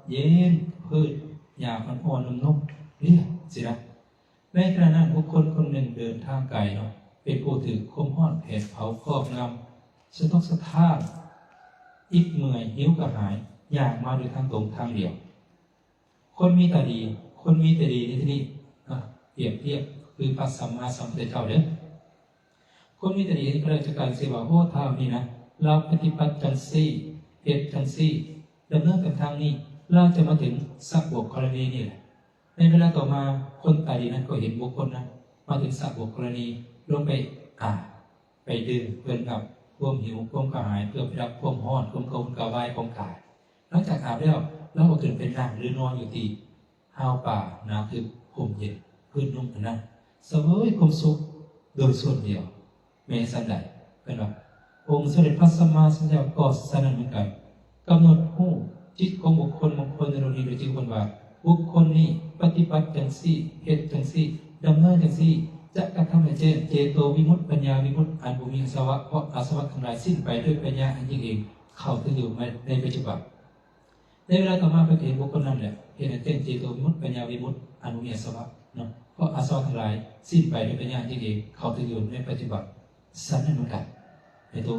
เย็นพืชหญ้าอ่อนๆนุ่มๆเรียบสินะในขณะนั้นบุคคลคนหนึ่งเดินทางไกลเนาะเป็นผู้ถือคมห้อนแผดเผาครอบงำสะทกสะท้านอิดเมื่อยหิวกระหายอยากมาโดยทางตรงทางเดียวคนมีแต่ดีในที่นี้เปรียบเทียบคือพระสัมมาสัมพุทธเจ้าเด้อคนมีแต่ดีที่เกิดจากการเสวะโหธรรมนี่นะเราปฏิบัติจันซี่เหตุจันซี่ดำเนินกันทางนี้เราจะมาถึงสักบวกกรณีนี่แหละในเวลาต่อมาคนตาดีนั้นก็เห็นบุคคลนั้นมาถึงสักบวกกรณีลงไปไปดื่มเพื่อนกับความหิวความกระหายเพื่อไปรับความร้อนความกระวนกระวายของกายหลังจากอาบแล้วเราก็ขึ้นเป็นนั่งหรือนอนอยู่ที่ห้าวป่าน้ำทึบห่มเย็นพื้นนุ่มนั้นเสวยความสุขโดยส่วนเดียวเมสันใดเป็นว่าองค์เสด็จพระสัมมาสัมพุทธเจ้าก็สนั่นเหมือนกันกำหนดหู้จิตของบุคคลในโลกนี้โดยที่คนว่าบุคคลนี้ปฏิบัติจังซี่เหตุจังซี่ดำเนินจังซี่จะกระทำให้เจโตวิมุตติปัญญาวิมุตติอันบุมีอาสวะเพราะอาสวะทั้งหลายสิ้นไปด้วยปัญญาอันยิ่งเองเข้าถึงอยู่ในปัจจุบันในเวลาต่อมาไปเห็นบุคคลนั้นแหละเห็นเต้นเจโตวิมุตติปัญญาวิมุตติอันบุมีอาสวะเนาะเพราะอาสวะทั้งหลายสิ้นไปด้วยปัญญายิ่งเองเข้าถึงอยู่ในปัจจุบันสั้นนั่นเหมือนกันในตัว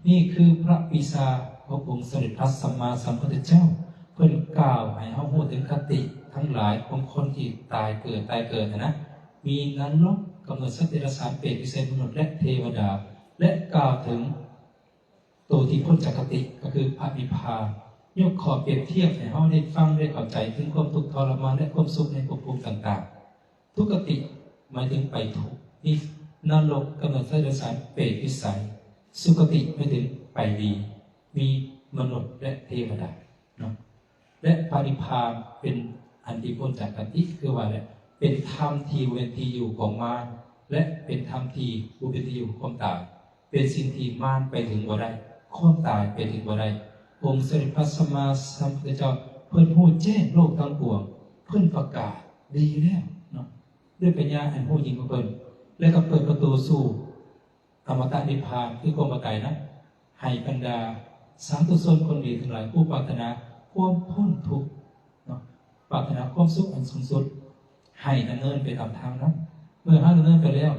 นี่คือพระปิศาจขององค์เสด็จพระสัมมาสัมพุทธเจ้าเพิ่นกล่าวให้เฮาฮู้ถึงคติทั้งหลายของคนที่ตายเกิดนะมีนรกกำเนิดสัตว์เดรัจฉานเปรตวิเศษมนุษย์และเทวดาและกล่าวถึงตัวที่พ้นจากคติก็คือพระนิพพานยกขอเปรียบเทียบให้เฮาได้ฟังได้เข้าใจถึงความทุกข์ทรมานและความสุขในภพภูมิต่างๆทุกขติหมายถึงไปทุกข์นี่นรกกำเนิดสัตว์เดรัจฉานเปรตวิสัยสุคติหมายถึงไปดีมีมนุษย์และเทวดาเนาะและพระนิพพานเป็นอันที่พ้นจากกติคือว่าอะไรเป็นธรรมที่เวนที่อยู่ของมารและเป็นธรรมที่อุปที่อยู่ของความตายเป็นสิ่งที่มารไปถึงบ่ได้ความตายไปถึงบ่ได้องค์เสด็จพระสัมมาสัมพุทธเจ้าเพิ่นพูดแจ้งโลกทั้งปวงเพิ่นประกาศดีแล้วเนาะด้วยปัญญาอันผู้ยิ่งของเพิ่นและก็เปิดประตูสู่อมตะนิพพานคือความบ่ตายนะให้บรรดาสาธุชนคนดีทั้งหลายผู้ปรารถนาความพ้นทุกข์เนาะปรารถนาความสุขอันสูงสุดให้ดำเนินไปตามทางนั้นเมื่อดำเนินไปแล้ว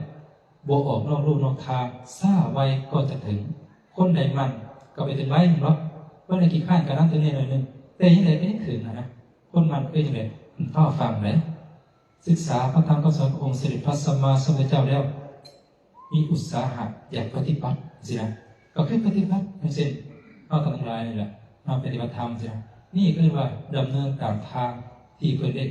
บวกออกนอกรูนอกทางซ่าไวก็จะถึงคนใดมันก็ไปถึงไว้หนึ่งหรอกว่าในกี่ขั้นการนั่งถึงนี่หน่อยหนึ่งแต่ยังไงไม่ได้ถึงนะคนมันก็ยังไงเข้าฟังเลยศึกษาพระธรรมคำสอนขององค์เสด็จพระสัมมาสัมพุทธเจ้าแล้วมีอุตสาหะอยากปฏิบัติสินะก็คือปฏิบัติอย่างเช่นเอาทั้งหลายนี่แหละมาปฏิบัติธรรมสินะนี่ก็เรียกว่าดำเนินตามทางที่เพื่อได้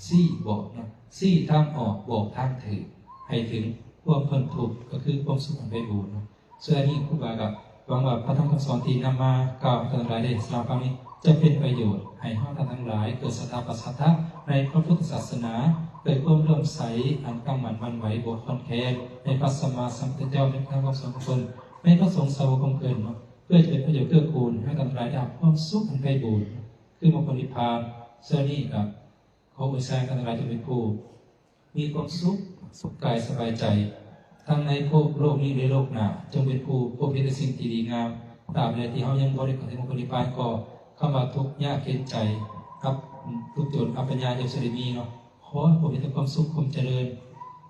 ซี่บอกนะซี่ทางออกบอกทางถือให้ถึงความพ้นทุกข์ก็คือความสุขอันไพบูลย์นะส่วนนี้ครูบากับหวังว่าพระธรรมคำสอนที่นำมากล่าวทั้งหลายได้สำหรับครั้งนี้จะเป็นประโยชน์ให้ท่านทั้งหลายเกิดศรัทธาปัสสัทธะในพระพุทธศาสนาเกิดความเลื่อมใสอันตั้งมั่นวันไหวบวชคอนแค้นในพระสัมมาสัมพุทธเจ้าในพระธรรมคำสอนของตนในพระสงฆ์สาวกของเกินเนาะเพื่อจะเป็นประโยชน์เกื้อกูลให้ท่านทั้งหลายได้ความสุขอันไพบูลย์คือมรรคผลนิพพานส่วนนี้กับขออวยพรท่านทั้งหลายจะเป็นผู้มีความสุขกายสบายใจทั้งในภพโลกนี้และโลกหน้าจงเป็นผู้พบเห็นสิ่งที่ดีงามตราบใดที่เฮายังบ่ได้เข้าถึงมรรคผลนิพพานก็เข้ามาทุกข์ยากเข็นใจครับทุกจนอัปปัญญาจะเสด็จมีเนาะขอให้ผมมีแต่ความสุขความเจริญ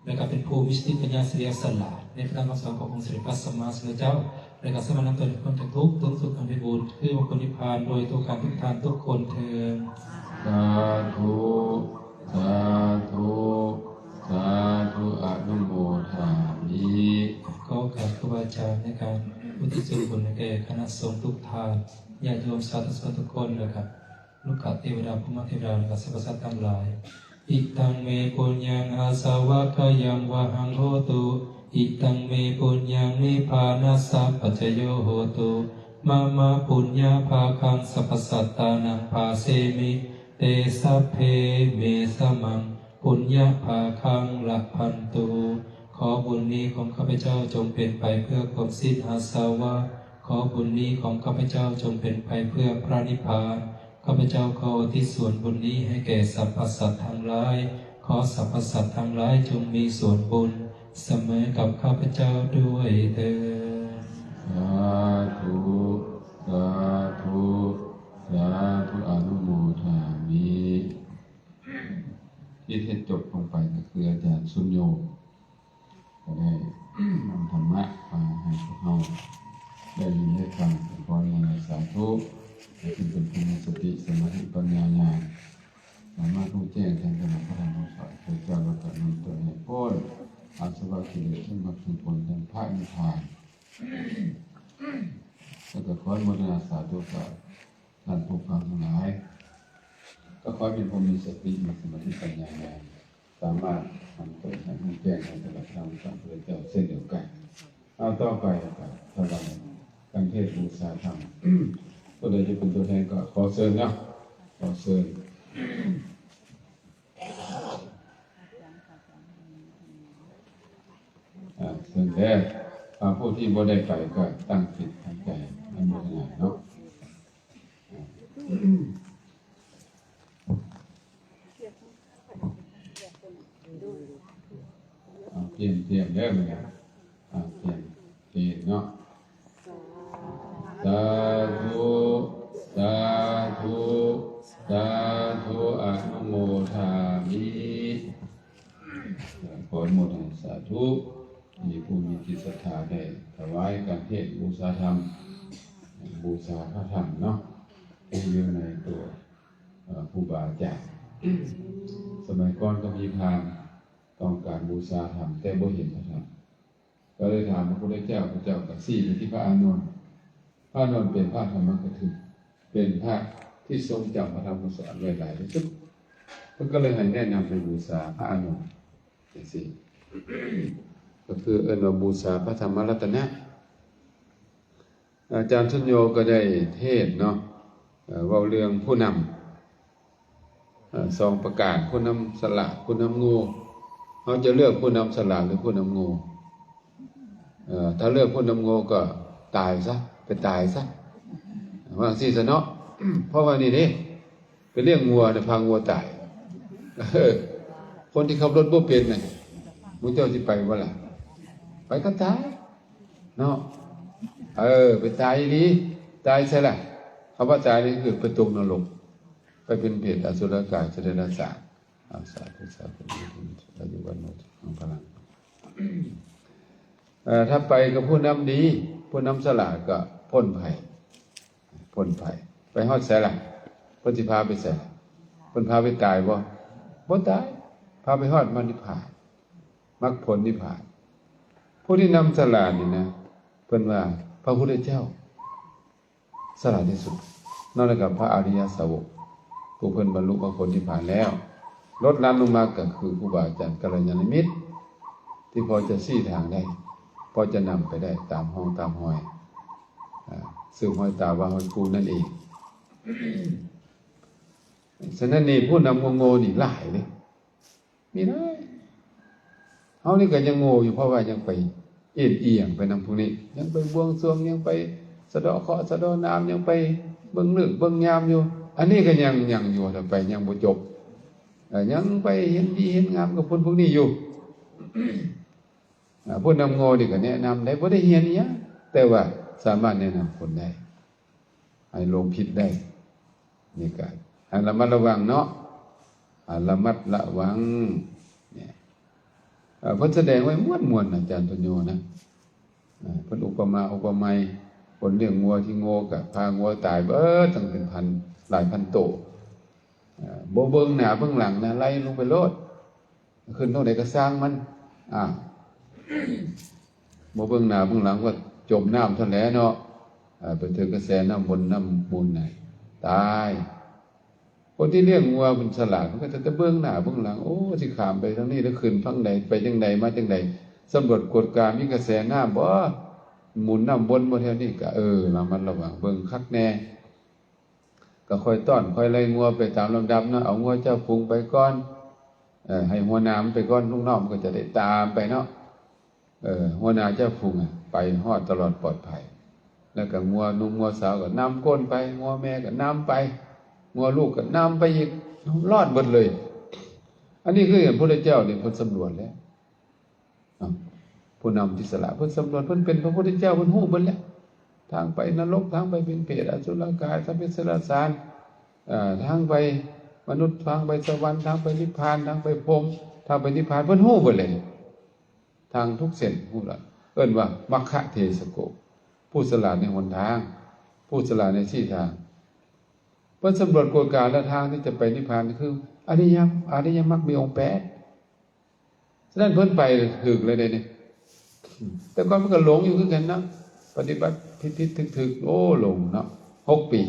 และก็เป็นผู้มีสติปัญญาเสียสละในพระธรรมคำสอนขององค์เสด็จพระสัมมาสัมพุทธเจ้าและก็สมณะตนคนจากทุกข์ถึงสุขอันไพบูลย์คือมรรคผลนิพพานโดยตัวการทุกทานทุกคนเถิดสาธุสาธุสาธุอนุโมทามิขอโอกาสครูบาอาจารย์ในการอุทิศส่วนบุญแก่คณะสงฆ์ทุกท่านญาติโยมสาธุชนทุกคนนะครับลูกขเทวดาภูมิเทวดาและก็สรรพสัตว์ทั้งหลายอิตังเมปุญญังอาสาวะขยังวะหังโหตุอิตังเมปุญญังนิพพานัสสะปัจจโยโหตุมาปุญญาภาคังสัพพสัตตานังภาเสมิเตสัพเพเมสมังปุญญาภาคังละพันตุขอบุญนี้ของข้าพเจ้าจงเป็นไปเพื่อความสิ้นอาสวะขอบุญนี้ของข้าพเจ้าจงเป็นไปเพื่อพระนิพพานข ข้าพเจ้าขออุทิศส่วนบุญนี้ให้แก่สรรพสัตว์ทั้งหลายขอสรรพสัตว์ทั้งหลายจงมีส่วนบุญเสมอกับข้าพเจ้าด้วยเถิดสาธุสาธุสาธุอนุโมทามิที่เทศจบลงไปก็คืออาจารย์สุญโญก็ได้นำธรรมะมาให้พวกเราได้ยินได้ฟังขอในสาธุให้เป็นคุณสติสมาธิปัญญาญาณสามารถรู้แจ้งแทนธรรมพระธรรมสอนพระเจ้าและการนำตัวให้พ้นอาสวะกิเลสทั้งหมดทั้งปวงทั้งพระนิพพานแล้วก็ขออนุโมทนาสาธุกับท่านผู้ฟังทั้งหลายก็ขอเป็นผู้มีสติมีสมาธิปัญญาญาณสามารถทำตัวให้รู้แจ้งในตลอดทางพระเจ้าเช่นเดียวกันเอาต่อไปครับถวายการเทศน์บูชาธรรมก็เลยจะเป็นตัวแทนก็ขอเชิญนะขอเชิญเชิญแรกผู้ที่บ่ได้ไปก็ตั้งจิตตั้งใจอนุโมทนาเนาะเตรียมแล้วมั้ยเตรียมเนาะสาธุสาธุสาธุอนุโมทามิขออนุโมทนาสาธุมีผู้มีจิตศรัทธาได้ถวายการเทศน์บูชาธรรมบูชาพระธรรมเนาะอยู่ในตัวครูบาอาจารย์สมัยก่อนก็มีพราหมณ์ต้องการบูชาธรรมแต่บ่เห็นพระธรรมก็เลยถามพระพุทธเจ้าพระเจ้าก็ชี้ไปที่พระอานนท์พระอานนท์เป็นพระธรรมกถึกเป็นพระที่ทรงจำพระธรรมสอนไว้หลายที่สุดเพิ่นก็เลยให้แนะนำไปบูชาพระอานนท์จังซี่ก็คือว่าบูชาพระธรรมรัตนะอาจารย์สุญโญก็ได้เทศน์เนาะเว้าเรื่องผู้นำ2ประการผู้นำฉลาดผู้นำโง่เฮาจะเลือกผู้นำฉลาดหรือผู้นำโง่ถ้าเลือกผู้นำโง่ก็ตายซะไปตายซะว่าสิซะเนาะเพราะว่านี่เด้ไปเลี้ยงงัวเนี่ยพางัวตายคนที่ขับรถบ่เป็นน่ะมึงเจ้าสิไปบ่ล่ะไปก็ตายเนาะไปตายอีหลีตายใช่ล่ะคำว่าตายนี่คือไปตกนรกไปเป็นเปรตอสุรกายเจริญศาสตร์สาธุสาธุอายุวันโนของพลังถ้าไปกับผู้นำดีผู้นำฉลาดก็พ้นภัยไปฮอดไสล่ะเพิ่นสิพาไปไสเพิ่นพาไปตายบ่ตายพาไปฮอดมรรคนิพพานมรรคผลนิพพานผู้ที่นำฉลาดนี่นะเพิ่นว่าพระพุทธเจ้าฉลาดที่สุดนอกจากพระอริยสาวกผู้เพิ่นบรรลุมรรคผลนิพพานแล้วลดล้ำลงมาก็คือครูบาอาจารย์กัลยาณมิตรที่พอจะชี้ทางได้พอจะนำไปได้ตามห้องตามห้อยซึ่งห้อยตาว่าห้อยกูนั่นเองฉะนั้นนี่ผู้นำโง่ๆนี่หลายเลยมีน้อยเฮานี่ก็ยังโง่อยู่เพราะว่ายังไปเอียงไปนำพวกนี้ยังไปบวงสรวงยังไปสะเดาะเคราะห์สะเดาะน้ำยังไปเบิ่งฤกษ์เบิ่งยามอยู่อันนี้ก็ยังอยู่แต่ไปยังบ่จบยังไปเห็นดีเห็นงามกับคนพวกนี้อยู่ผู้นำโง่นี่ก็แนะนำได้บ่ได้เรียนอีหยังแต่ว่าสามารถแนะนำคนได้ให้ลงผิดได้นี่ก็ให้ระมัดระวังเนาะระมัดระวังเนี่ยเพิ่นแสดงไว้ม่วนๆอาจารย์สุญโญนะเพิ่นอุปมาอุปไมยคนเลี้ยงงัวที่โง่ก็พางัวตายเบิดตั้งเป็นพันหลายพันโตบ่เบิ่งหน้าเบิ่งหลังนะไล่ลงไปโลดขึ้นเท่าใดก็สร้างมันบ่เบิ่งหน้าเบิ่งหลังว่าจมน้ำเท่านั้นเนาะไปถึงกระแสน้ำบนน้ำมูลน่ะตายคนที่เลี้ยงงัวมันฉลาดมันก็จะเบิ่งหน้าเบิ่งหลังโอ้สิข้ามไปทางนี้แล้วขึ้นฝั่งใดไปจังใดมาจังใดสำรวจกฎการมีกระแสน้ำบ่หมุนน้ำบนบ่แถวนี้ก็มันระวังเบิ่งคักแน่ก็ค่อยต้อนค่อยไล่งัวไปตามลำดับเนาะเอางัวเจ้าฝูงไปก่อนให้หัวหน้ามันไปก่อนลูกน้องมันก็จะได้ตามไปเนาะหัวหน้าเจ้าฝูงไปฮอดตลอดปลอดภัยแล้วก็งัวหนุ่มงัวสาวก็นำก้นไปงัวแม่ก็นำไป งัวลูกก็นำไปอีกรอดหมดเลย อันนี้คือเห็นพระพุทธเจ้าเนี่ยเพิ่นสำรวจแล้วผู้นำที่สละเพิ่นสำรวจเพิ่นเป็นพระพุทธเจ้าเพิ่นฮู้เบิดแล้วทางไปนรกทางไปเป็นเปรตอสุรกายสัพเพสรสารทางไปมนุษย์ทางไปสวรรค์ทางไปนิพพานทางไปพรหมทางไปนิพพานเพิ่นฮู้เบิดเลยทางทุกเส้นฮู้ละเอิ้นว่ามัคคะเทศโกผู้สละในหนทางผู้สละในที่ทางเพิ่นสำรวจกฎการและทางที่จะไปนิพพานคืออริยมรรคมีองค์8ฉะนั้นเพิ่นไปถึกเลยเด้นี่แต่ก่อนมันก็หลงอยู่คือกันเนาะปฏิบัติผิดๆถึกๆโอ้หลงเนาะ6 ปี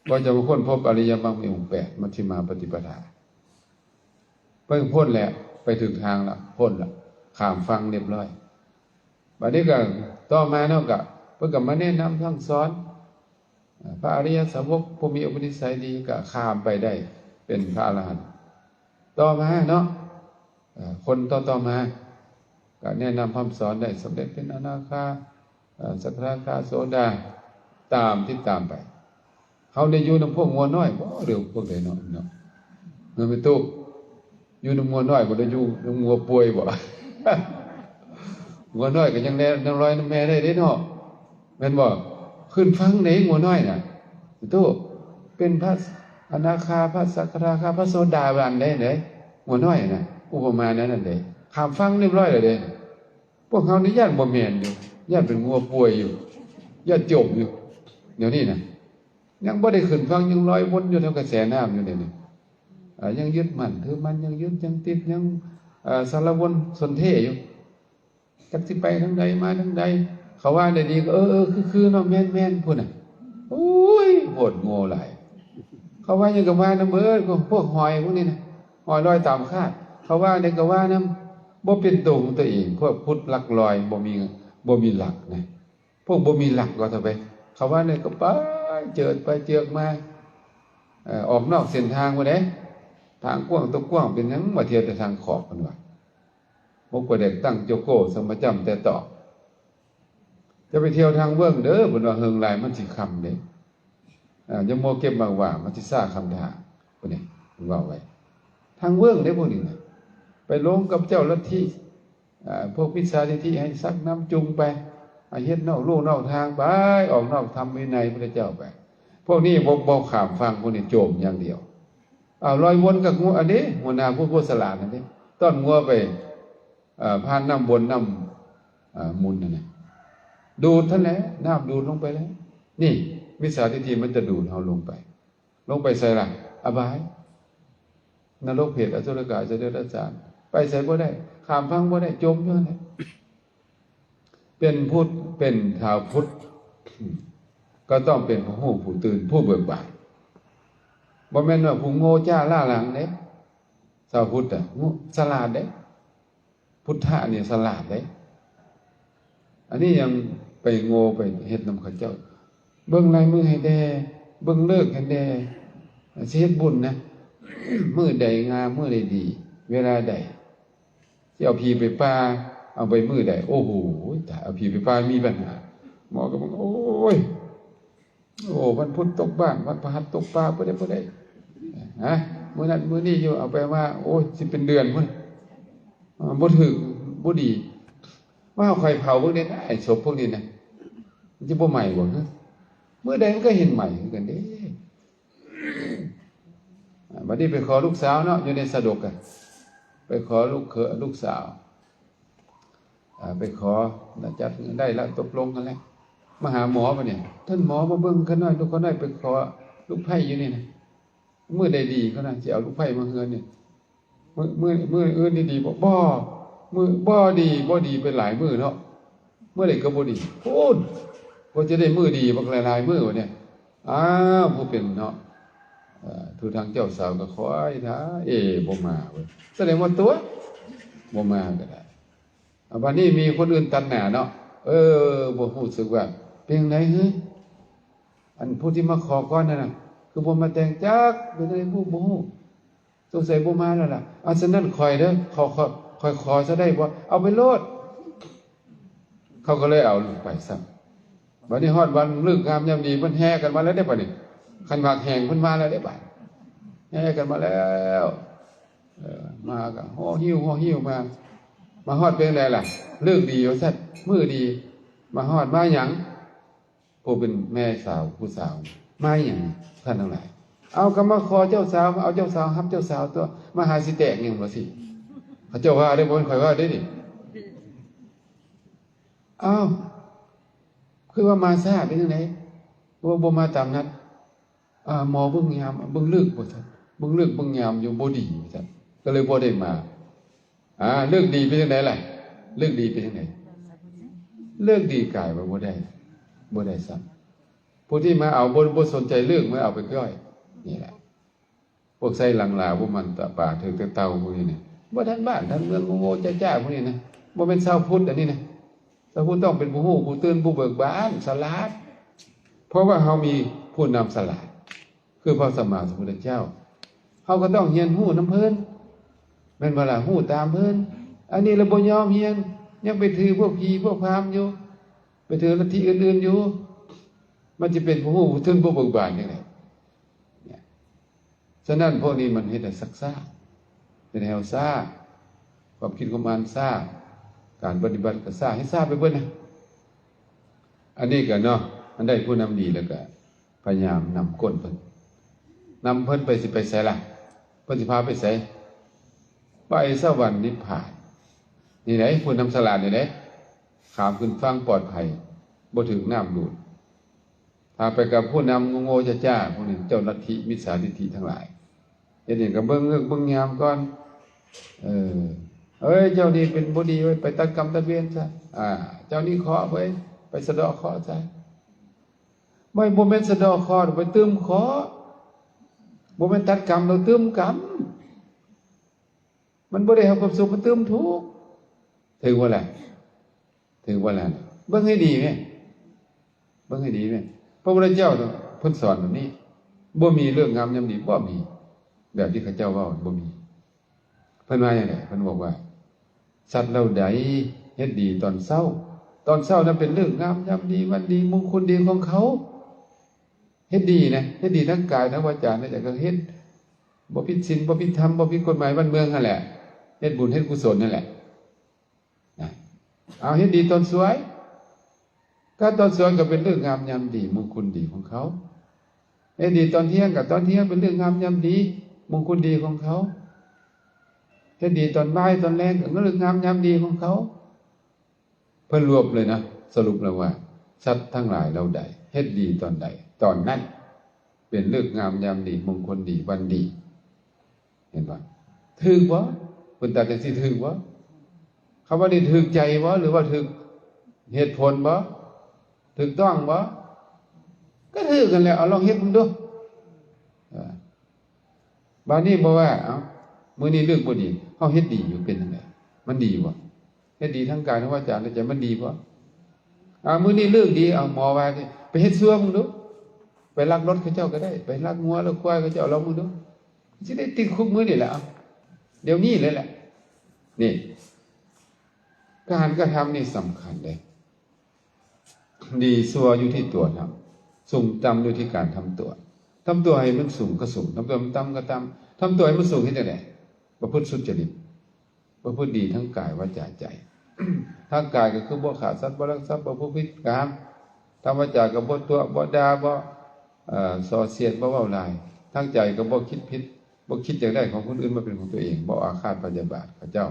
กว่าจะมาค้นพบอริยมรรคมีองค์8มัชฌิมาปฏิปทาเพิ่งพ้นแล้วไปถึงทางแล้วพ้นแล้วข้ามฟังเรียบร้อยบัดนี้ก็ต่อมาเนาะก็เพิ่นก็มาแนะนำทั้งสอนพระอริยสาวกผู้มีอุปนิสัยดีก็ข้ามไปได้เป็นพระอรหันต์ต่อมาเนาะคนต่อมาก็แนะนำคำสอนได้สำเร็จเป็นอนาคาสกทาคาโสดาตามที่ตามไปเขาได้อยู่นำพวกงัวน้อยบ่เร็วพวกใดเนาะเนาะเงินไปตู้อยู่นำงัวน้อยบ่ได้อยู่นำงัวป่วยบ่ งัวน้อยก็ยังแลยังลอยน้ำแม่ได้เด้เนาะแม่นบ่ขึ้นฟังไหนงัวน้อยน่ะตู้เป็นพระอนาคาพระสักทาคาพระโสดาบันได้ไหนงัวน้อยน่ะอุปมานั้นน่ะเด้ข้ามฟังเรียบร้อยแล้วเด้พวกเฮานี่ญาติบ่แม่นอยู่ญาติเป็นงัวป่วยอยู่ญาติจมอยู่เดี๋ยวนี้น่ะยังบ่ได้ขึ้นฟังยังลอยวนอยู่ในกระแสน้ำอยู่เดี๋ยวนี้ยังยึดมั่นถือมันยังยึดยังติดยังสารวนสนเทอยู่จักสิไปทางใดมาทางใดเขาว่าได้ดีก็คือเนาะแม่นพุ่นน่ะโอ้ยโหดโง่หลายเขาว่ายังก็ว่านำพวกหอยพวกนี้น่ะหอยลอยตามคาดเขาว่าได้ก็ว่านำบ่เป็นตัวของตัวเองพวกพุทธหลักลอยบ่มีหลักนะพวกบ่มีหลักก็เถอะไปเขาว่าได้ก็ไปเจิดไปเจือกมาออกนอกเส้นทางบ่ได้ทางกว้างตัวกว้างเป็นหยังมาเที่ยวแต่ทางขอบเพิ่นว่าบ่กว่าเด็กตั้งโจโก้สมจำแต่ต่อจะไปเที่ยวทางเบื้องเด้อเพิ่นว่าเฮิงหลายมันสิค่ำเด้อย่ามัวเก็บบางว่ามันสิซ่าคำทางพุ่นนี่เพิ่นว่าไว้ทางเบื้องเด้พวกนี้น่ะไปลงกับเจ้าลัทธิพวกมิจฉาทิฏฐิให้ซักน้ำจุงไปเฮ็ดนอกลู่นอกทางไปออกนอกธรรมวินัยพระเจ้าไปพวกนี้บ่ข้ามฟังพวกนี้โจมอย่างเดียวลอยวนกับงัวอันนี้หัวหน้าผู้สลาดนั่นเด้ต้อนงัวไปผ่านน้ำวนน้ำมุนนั่นน่ะดูดท่านแหละน้ำดูดลงไปแล้วนี่มิจฉาทิฏฐิมันจะดูดเฮาลงไปใส่ล่ะอบายนรกเผ็ดอสุรกายจะเดรัจฉานไปใส่บ่ได้ข้ามฟังบ่ได้จมอยู่นั่นแหละเป็นพุทธเป็นชาวพุทธก็ต้องเป็นผู้รู้ผู้ตื่นผู้เบิกบานบ่แม่นว่าผู้โง่จ้าล่าหลังเด้ชาวพุทธฉลาดเด้พุทธะเนี่ยฉลาดเด้อันนี้ยังไปโง่ไปเฮ็ดนำเขาเจ้าเบิ่งลายมือให้แด่เบิ่งเลิกให้แด่สิเฮ็ดบุญนะมื้อใดงามมื้อใดดีเวลาใดสิเอาผีไปป่าเอาไปมื้อใดโอ้โหถ้าเอาผีไปป่ามีปัญหาหมอก็บอกโอ้ยวันพุธตกบ้านวันพฤหัสตกป่าบ่ได้ฮะมื้อนั้นมื้อนี้อยู่เอาไปว่าโอ้ยสิเป็นเดือนพุ่นบ่ถึกบ่ดีว่าเอาไข่เผาพวกนี้นะไอ้ศพพวกนี้นะมันจะบ่ใหม่บ่ฮะเมื่อใดมันก็เห็นใหม่เหมือนกันเด้บัดนี้ไปขอลูกสาวเนาะอยู่ในสะดกกันไปขอลูกสาวไปขอจัดได้แล้วตกลงกันแล้วมาหาหมอป่ะเนี่ยท่านหมอมาเบิ่งเขาหน่อยลูกเขาหน่อยไปขอลูกไผ่อยู่นี่นะมื้อใดดีเขาน่ะสิเอาลูกไผ่มาเฮือนนี่มื้ออื่นดีบ่มื้อบ่ดีเป็นหลายมื้อเนาะมื้อใดก็บ่ดีโอ้ยบ่จะได้มื้อดีบักหลายๆมื้อวะเนี่ยผู้เป็นเนาะทูทางเจ้าสาวก็คอยท้าบ่มาเว้ยแสดงว่าตัวบ่มาก็ได้บัดนี้มีคนอื่นตัดหน้าเนาะบ่รู้สึกว่าเป็นจังได๋ฮึอันผู้ที่มาขอก่อนนั่นน่ะคือบ่มาแต่งจักเป็นจังได๋ผู้บ่ฮู้สงสัยบ่มาแล้วล่ะฉะนั้นคอยเด้อขอซะได้บ่เอาไปโลดเขาก็เลยเอาไปซะบัดนี้ฮอดวันฤกษ์งามยามดีเพิ่นแห่กันมาแล้วได้ป่ะนี่ คันหมากแห้งเพิ่นมาแล้วได้บาดแห่กันมาแล้วมาก็ห่อหิ้วมาฮอดเป็นไดล่ะเลิกดีว่าซั่นมื้อดีมาฮอดมาหยังผู้เป็นแม่สาวผู้สาวมาหยังท่านทั้งหลายเอาก็มาขอเจ้าสาวเอาเจ้าสาวรับเจ้าสาวตัวมาหาสิแตกหยังบ่สิเขาเจ้าว่าได้บ่ข่อยว่าได้ดิอ้าวคือว่ามาซ่าเป็นจังไดบ่มาตามนัดหมอเบิ่งยามเบิ่งลึกบ่ซั่นเบิ่งลึกเบิ่งยามอยู่บ่ดีว่าซั่นก็เลยบ่ได้มาเลิกดีเป็นจังไดล่ะเลิกดีเป็นจังไดเลิกดีกายว่าบ่ได้ซ้ำผู้ที่มาเอาบ่สนใจเรื่องมาเอาไปก้อยนี่แหละพวกไส้หลังลาพวกมันตะป่าถือเตาพวกนี้นะบ่ทันบ้านทันเมืองโง่ๆจ้าๆพวกนี้นะบ่เป็นชาวพุทธอันนี้นะชาวพุทธต้องเป็นผู้ฮู้ผู้ตื่นผู้เบิกบานฉลาดเพราะว่าเฮามีผู้นำฉลาดคือพระสัมมาสัมพุทธเจ้าเฮาก็ต้องเรียนรู้นำเพิ่นแม่นบ่ล่ะฮู้ตามเพิ่นอันนี้เราบ่ยอมเรียนยังไปถือพวกผีพวกพราหมณ์อยู่ไปถือลัทธิอื่นๆอยู่มันจะเป็นผู้ฮู้ผู้ตื่นผู้เบิกบานจังได๋ฉะนั้นพวกนี้มันเฮ็ดให้ซักซ่าเป็นแนวซ่าความคิดของมันซ่าการปฏิบัติก็ซ่าให้ซ่าไปเบิดนะอันนี้ก็เนาะอันได้ผู้นำดีแล้วก็พยายามนำก้นเพิ่นนำเพิ่นไปสิไปไสล่ะเพิ่นสิพาไปไสไปสวรรค์นิพพานนี่ไหนผู้นำฉลาดนี่ไหนข้ามขึ้นฟังปลอดภัยบ่ถึงน้ำดูดถ้าไปกับผู้นำโง่ๆจ้าๆพวกนี้เจ้าลัทธิมิจฉาทิฏฐิทั้งหลายเฮ็ดนี่ก็เบิ่งเลิกเบิ่งยามก่อนเจ้านี่เป็นบ่ดีไว้ไปตัดกรรมตัดเวรซะเจ้านี่เคาะไว้ไปสะเดาะเคราะห์ซะบ่แม่นสะเดาะเคราะห์ไปตื้มเคราะห์บ่แม่นตัดกรรมเราตื้มกรรมมันบ่ได้ให้ความสุขมันตื้มทุกข์ถึงว่าล่ะเบิ่งให้ดีแม่เบิ่งให้ดีแม่พระพุทธเจ้าเพิ่นสอนแบบนี้บ่มีเรื่องงามยามดีบ่มีแบบที่เขาเจ้าเว้าบ่มีเพิ่นว่าจังได๋เพิ่นบอกว่าสัตว์เหล่าใดเฮ็ดดีตอนเช้านั้นเป็นเรื่องงามยามดีวันดีมงคลดีของเขาเฮ็ดดีนะเฮ็ดดีทั้งกายทั้งวาจานะแต่ก็เฮ็ดบ่ผิดศีลบ่ผิดธรรมบ่ผิดกฎหมายบ้านเมืองนั่นแหละเฮ็ดบุญเฮ็ดกุศลนั่นแหละนะเอาเฮ็ดดีตอนสวยก็ตอนสวยก็เป็นเรื่องงามยามดีมงคลดีของเขาเฮ็ดดีตอนเที่ยงก็ตอนเที่ยงเป็นเรื่องงามยามดีมงคลดีของเขาเฮ็ดดีตอนบ่ายตอนแลงก็เรื่องงามยามดีของเขาเพิ่นรวบเลยนะสรุปแล้วว่าสัตว์ทั้งหลายเราใดเฮ็ดดีตอนใดตอนนั้นเป็นเรื่องงามยามดีมงคลดีวันดีเห็นบ่ถึกบ่เพิ่นตัดจังซี่ถึกบ่คำว่านี่ถึกใจบ่หรือว่าถึกเหตุผลบ่ถูกต้องบ่ก็ถือกันแล้วเอาลองเฮ็ดมึงดูบาดนี้บ่ว่ามื้อนี้เรื่องบ่ดีเฮาเฮ็ดดีอยู่เป็นจังได๋มันดีบ่เฮ็ดดีทั้งกายทั้งวาจาและใจมันดีบ่มื้อนี้เรื่องดีเอาหมอว่าไปเฮ็ดซั่วมึงดูไปลักรถเขาเจ้าก็ได้ไปลักงัวลักควายเขาเจ้าลองมึงดูสิได้ติดคุกมื้อนี้แหละเดี๋ยวนี้เลยแหละนี่การกระทำนี่สำคัญเลยดีซัวอยู่ที่ตัวทำสูงต่ำอยู่ที่การทำตัวให้มันสูงก็สูงทำตัวมันต่ำก็ต่ำทำตัวให้มันสูงให้ได้ประพฤติสุจริตประพฤติดีทั้งกายวาจาใจ ทั้งกายก็คือบ่ขาดสัตว์บ่ลักทรัพย์บ่พูดผิดกามทำวาจาก็บ่ตัวบ่ด่าบ่ส่อเสียดบ่เว้าร้ายทั้งใจก็บ่คิดผิดบ่คิดอยากได้ของคนอื่นมาเป็นของตัวเองบ่อาฆาตพยาบาทพระเจ้า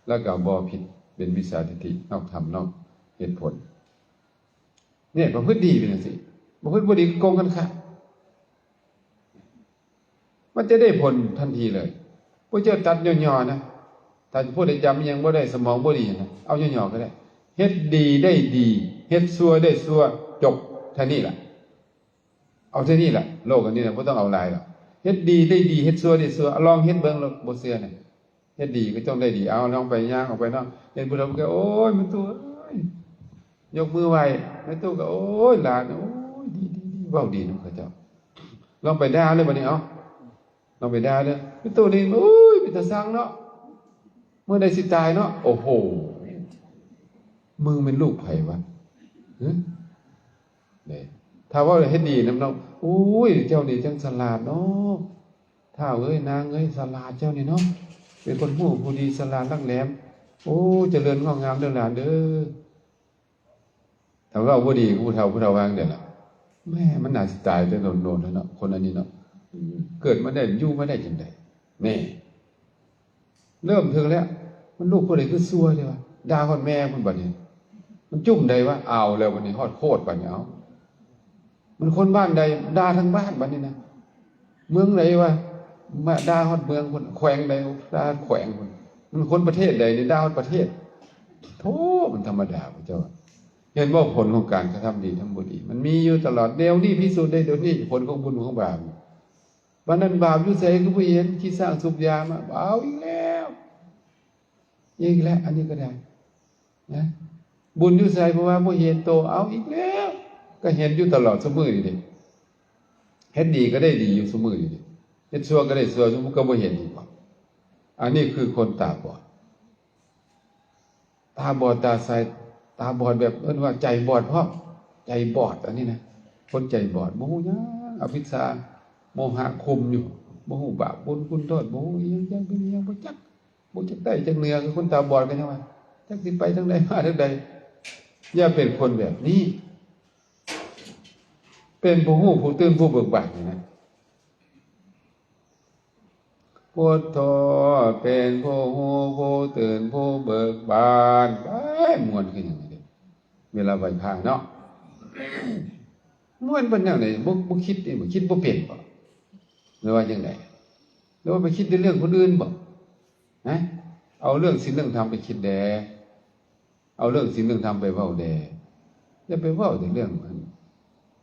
แล้วก็บ่ผิดเป็นมิจฉาทิฏฐินอกธรรมนอกเหตุผลเนี่ยประพฤติดีเป็นจังซี่ประพฤติบ่ดีโกงกันค่ะมันจะได้ผลทันทีเลยพระเจ้าตัดย่อๆนะถ้าผู้ใดจำยังบ่ได้สมองบ่ดีนะเอาย่อๆก็ได้เฮ็ดดีได้ดีเฮ็ดชั่วได้ชั่วจบเท่านี้ล่ะเอาเท่านี้ล่ะโลกอันนี้น่ะบ่ต้องเอาหลายหรอกเฮ็ดดีได้ดีเฮ็ดชั่วได้ชั่วลองเฮ็ดเบิ่งแล้วบ่เชื่อน่ะเฮ็ดดีก็ต้องได้ดีเอาลองไปย่างออกไปเนาะเห็นผู้ใดก็โอ้ยมันตัวยกมือไหว้แม่ตู้ก็โอ้ยหลานโอ้ยดีเว้าดีนำเขาเจ้าลองไปด่าเลยบัดนี้เอาลองไปด่าเด้อแม่ตู้นี่โอ้ยเป็นตาสังเนาะเมื่อใดสิตายเนาะโอ้โหมึงเป็นลูกไผวะเด้ ถ้าว่าเฮ็ดดีนำน้องอุ้ยเจ้านี่จังฉลาดเนาะถ้าเอ้ยนางเอ้ยฉลาดเจ้านี่เนาะเป็นคนผู้ดีฉลาดลักแหลมโอ้เจริญงอกงามเด้อหลานเด้อถ้าว่าบ่ดีผู้เฒ่าวางเด้อล่ะแม่มันน่าสิตายแต่โดนๆแล้วเนาะคนอันนี้เนาะเกิดมาได้อยู่มาได้จังได๋แม่เริ่มถึงแล้วมันลูกผู้ใดคือซัวเลยวะด่าฮอดแม่เพิ่นบัดนี้มันจุ่มใดวะเอาแล้วบัดนี้ฮอดโคตรบัดนี้เอามันคนบ้านใดด่าทั้งบ้านบัดนี้นะเมืองไหนวะมาด่าฮอดเมืองคนแขวงใดด่าแขวงคนมันคนประเทศใดนี่ด่าฮอดประเทศโธ่มันธรรมดาพระเจ้าเห็นว่าผลของการกระทำดีทำบุญดีมันมีอยู่ตลอดแนวนี้พิสูจน์ได้เดี๋ยวนี้ผลของบุญของบาปวันนั้นบาปอยู่ไสก็บ่เห็นขี้สร้างสูบยามาเอาอีกแล้วอันนี้ก็ได้นะบุญอยู่ไสเพราะว่าบ่เห็นโตเอาอีกแล้วก็เห็นอยู่ตลอดเสมอนี่ดิเฮ็ดดีก็ได้ดีอยู่เสมอนี่ดิเฮ็ดชั่วก็ได้ชั่วมันก็บ่เห็นอีกบ่อันนี้คือคนตาบอดตาใสตาบอดแบบเอิ้นว่าใจบอดเพราะใจบอดอันนี้นะคนใจบอดบ่ฮู้หยังอวิชชาโมหะคุมอยู่บ่ฮู้บาปบุญคุณโทษบ่ฮู้อีหยังเป็นอีหยังบ่จักได้จักเหนือคือคนตาบอดกันจังว่าจักสิไปทางใดมาทางใดอย่าเป็นคนแบบนี้เป็นผู้ฮู้ผู้ตื่นผู้เบิกบานนี่นะพุทโธเป็นผู้ฮู้ผู้ตื่นผู้เบิกบานไปม่วนคือหยังนี่เวลาไหว้พระเนาะม่วนปานแนวไหนบ่คิดนี่บ่คิดบ่เป็นบ่หรือว่าจังได๋หรือว่าไปคิดในเรื่องคนอื่นบ่นะเอาเรื่องศีลเรื่องธรรมไปคิดแดเอาเรื่องศีลเรื่องธรรมไปเว้าแดอย่าไปเว้าแต่เรื่อง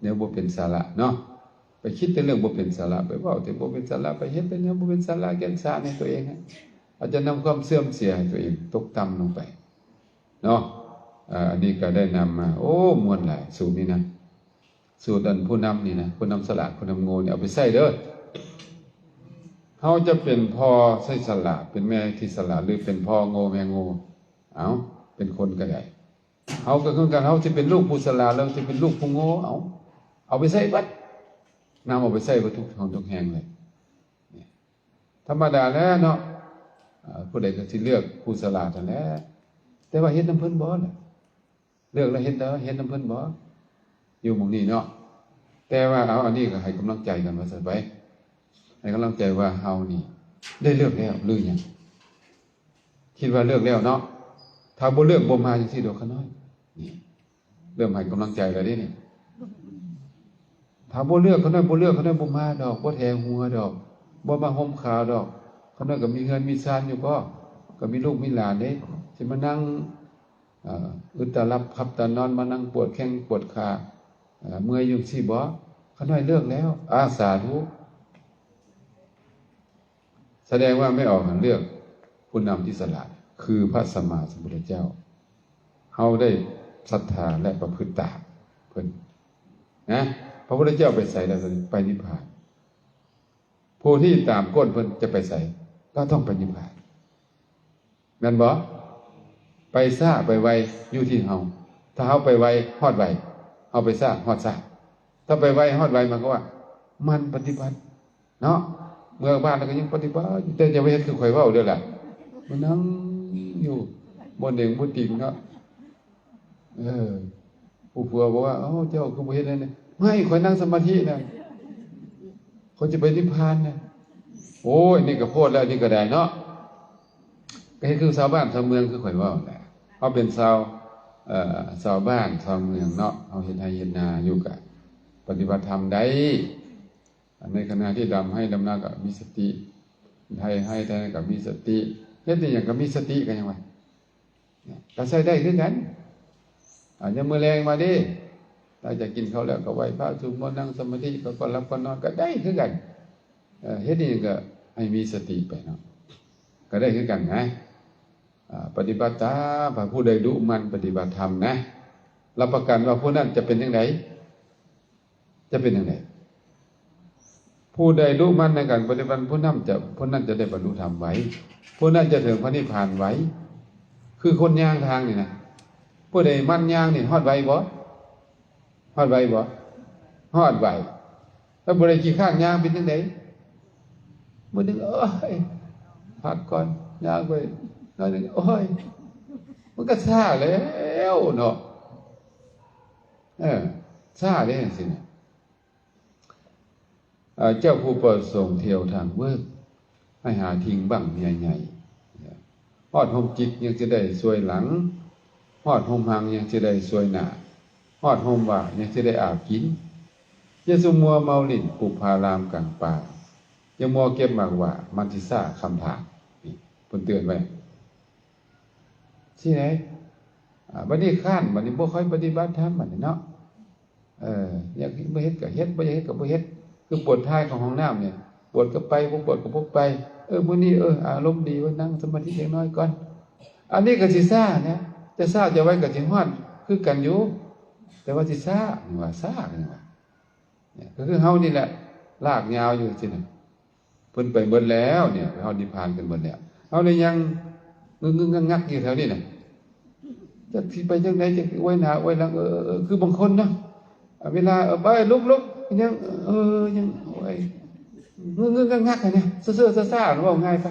แนวบ่เป็นสาระเนาะไปคิดแต่เรื่องบ่เป็นสาระไปเว้าแต่บ่เป็นสาระไปเฮ็ดแต่แนวบ่เป็นสาระแก่นสารให้ตัวเองอาจจะนำความเสื่อมเสียให้ตัวเองตกต่ำลงไปเนาะอันนี้ก็ได้นำมาโอ้ม่วนหลายสูตรนี้นะสูตรอันผู้นำนี่นะผู้นำสละผู้นำโง่นี่เอาไปใช้เด้อเฮาจะเป็นพ่อใช้สละเป็นแม่ที่สละหรือเป็นพ่อโง่แม่โง่เอาเป็นคนก็ได้เฮาก็คือกันเฮาสิเป็นลูกผู้สละแล้วสิเป็นลูกผู้โง่เอาไปใช้บัดนำเอาไปใช้บ่ทุกทางทุกแห่งเลยธรรมดาแล้วเนาะผู้ใดก็สิเลือกผู้สละนั่นแหละแต่ว่าเฮ็ดนำเพิ่นบ่ล่ะเลือกแล้วเฮ็ดนำเพิ่นบ่อยู่หมู่นี้เนาะแต่ว่าเอาอันนี้ก็ให้กำลังใจกันว่าซั่นไปให้กำลังใจว่าเฮานี่ได้เลือกแล้วหรือยังคิดว่าเลือกแล้วเนาะถ้าบ่เลือกบ่มาจังซี่ดอกขน้อยนี่เริ่มให้กำลังใจแล้วนี่ถ้าบ่เลือกขน้อยบ่มาดอกบ่แทงหัวดอกบ่มาห่มขาวดอกขน้อยก็มีเงินมีซานอยู่ก็มีลูกมีหลานเด้สิมานั่งอึดตารับขับตานอนมานั่งปวดแข้งปวดขาเมื่อยอยู่สิบ่ขน้อยเลือกแล้วสาธุแสดงว่าไม่ออกเลือกผู้นำที่สละคือพระสัมมาสัมพุทธเจ้าเฮาได้ศรัทธาและประพฤติตามเพิ่นนะพระพุทธเจ้าไปใส่แล้วไปนิพพานผู้ที่ตามก้นเพิ่นจะไปใส่ก็ต้องไปนิพพานแม่นบ่ไปซ่าไปไวอยู่ที่เฮาถ้าเฮาไปไวฮอดไวเฮาไปซ่าฮอดซ่าถ้าไปไวฮอดไวมันก็ว่ามันปฏิบัติเนาะเมื่อบ้านแล้วก็ยังปฏิบัติแต่จะไปเฮ็ดคือข่อยเว้าเด้อล่ะมันนั่งอยู่บ่เด้งบ่ติงเนาะผู้ผัวบอกว่าเจ้าคือบ่เฮ็ดนั่นไม่ข่อยนั่งสมาธิน่ะข่อยจะไปนิพพานน่ะโอ้ยนี่ก็โพดแล้วนี่ก็ได้เนาะก็คือชาวบ้านชาวเมืองคือข่อยเว้าแหละเฮาเป็นชาวบ้านชาวเมืองเนาะเฮาเฮ็ดไร่เฮ็ดนาอยู่กับปฏิบัติธรรมได้ในขณะที่ดำให้ดำนาก็มีสติให้ได้ก็มีสติเฮ็ดอย่างก็มีสติกันยังไงก็ใช้ได้คือกันอย่ามื้อแรงมาดิถ้าจะกินข้าวแล้วก็ไหว้พระสวดมนต์นั่งสมาธิก็หลับก็นอนก็ได้คือกันเฮ็ดอย่างก็ให้มีสติไปเนาะก็ได้คือกันนะปฏิบัติตามผู้ใดดุมันปฏิบัติธรรมนะรับประกันว่าผู้นั้นจะเป็นจังไดจะเป็นจังไดผู้ใดดุมันในการปฏิบัติผู้นั้นจะได้บรรลุธรรมไว้ผู้นั้นจะถึงพระนิพพานไว้คือคนย่างทางนี่นะผู้ใดมันย่างนี่ฮอดไว้บ่ฮอดไว้บ่ ฮอดไหวแล้วบ่ได้ขี้ข้างย่างเป็นจังได๋มื้อนึงพักก่อนย่างไปหน่อยนึงมันก็ช้าแล้วเนาะช้าเด้จังซี่น่ะเจ้าผู้ประสงค์เที่ยวทางเวิร์กให้หาทิ้งบั้งใหญ่ๆฮอดห่มจิตยังจะได้สวยหลังฮอดห่มหังยังจะได้สวยหน้าฮอดห่มว่ายังจะได้อาบกินอย่าสุมัวเมาลิ่นปลูกพารามกลางป่าอย่ามัวเก็บหมากว่ามันสิซ่าคำถามนี่เพิ่นเตือนไว้ที่ไหนบัดนี้ข้านบัดนี้บ่ค่อยปฏิบัติธรรมบัดนี้เนาะอยากบ่เฮ็ดก็เฮ็ดบ่อยากเฮ็ดก็บ่เฮ็ดคือปวดท้ายของห้องน้ำเนี่ยปวดก็ไปบ่ปวดก็บ่ไปมื้อนี้อารมณ์ดีว่านั่งสมาธิเล็กน้อยก่อนอันนี้ก็สิซ่านะจะซ่าจะไว้ก็สิฮ้อนคือกันอยู่แต่ว่าสิซ่านี่ว่าซ่านี่ว่าเนี่ยก็คือเฮานี่แหละลากยาวอยู่สิน่ะเพิ่นไปเบิดแล้วเนี่ยเฮานิพพานกันเบิดแล้วเฮาเลยยังงึกๆงักๆอยู่แถวนี้น่ะจะสิไปจังได๋จะไว้หน้าไว้หลังคือบางคนเนาะเวลาไปลุกๆยังยังโอ้ยงึกๆงักๆเนี่ยเซ่อๆซ่าๆว่าง่ายไป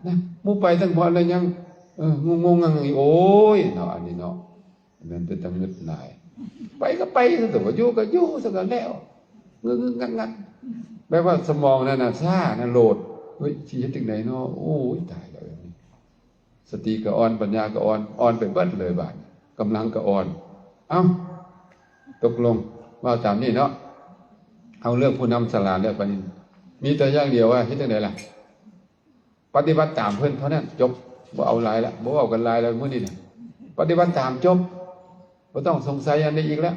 นะหมู่ไปตั้งพอแล้วยังงงๆงังโอ้ยเนาะอันนี้เนาะมันเป็นตำนึกหลายไปก็ไปซะแต่ว่าอยู่ก็อยู่ซะก็แล้วงึกๆงักๆแปลว่าสมองนั่นน่ะซ่าน่ะโหลดเฮ้ยสิเฮ็ดจังได๋เนาะโอ้ยตายแล้วสติก็อ่อนปัญญาก็อ่อนไปเบิดเลยบาดกำลังก็อ่อนเอ้าตกลงว่าตามนี้เนาะเอาเรื่องผู้นำสลาดแล้วปานนี้มีแต่อย่างเดียวว่าเฮ็ดจังได๋ล่ะปฏิบัติตามเพิ่นเท่านั้นจบบ่เอาหลายละบ่เอากันหลายแล้วมื้อนี้น่ะปฏิบัติตามจบบ่ต้องสงสัยอันนี้อีกแล้ว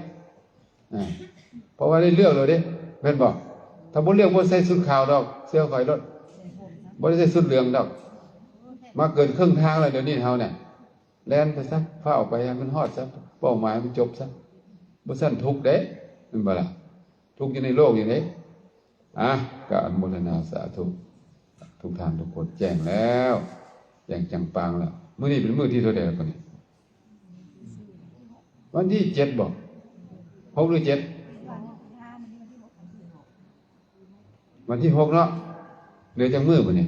เพราะว่าได้เลือกแล้วเด้เพิ่นบอกถ้าบ่เลือกบ่ใส่ชุดขาวดอกเสื้อข่อยรถบ่ได้ใส่ชุดเหลืองดอกมาเกินครึ่งทางแล้วเดี๋ยวนี้เฮาเนี่ยแล่นไปซะฟ้าออกไปให้มันฮอดซะเป้าหมายมันจบซะบ่ซั่นทุกข์เด้แม่นบ่ล่ะทุกข์อยู่ในโลกอย่างนี้ก็อนุโมทนาสาธุทุกท่านทุกคนแจ้งแล้วแจ้งจังปางแล้วมื้อนี้เป็นมื้อที่เท่าใดแล้วนี่วันที่7บ่6หรือ7วันที่6เนาะเหลือจังมื้อบ่นี่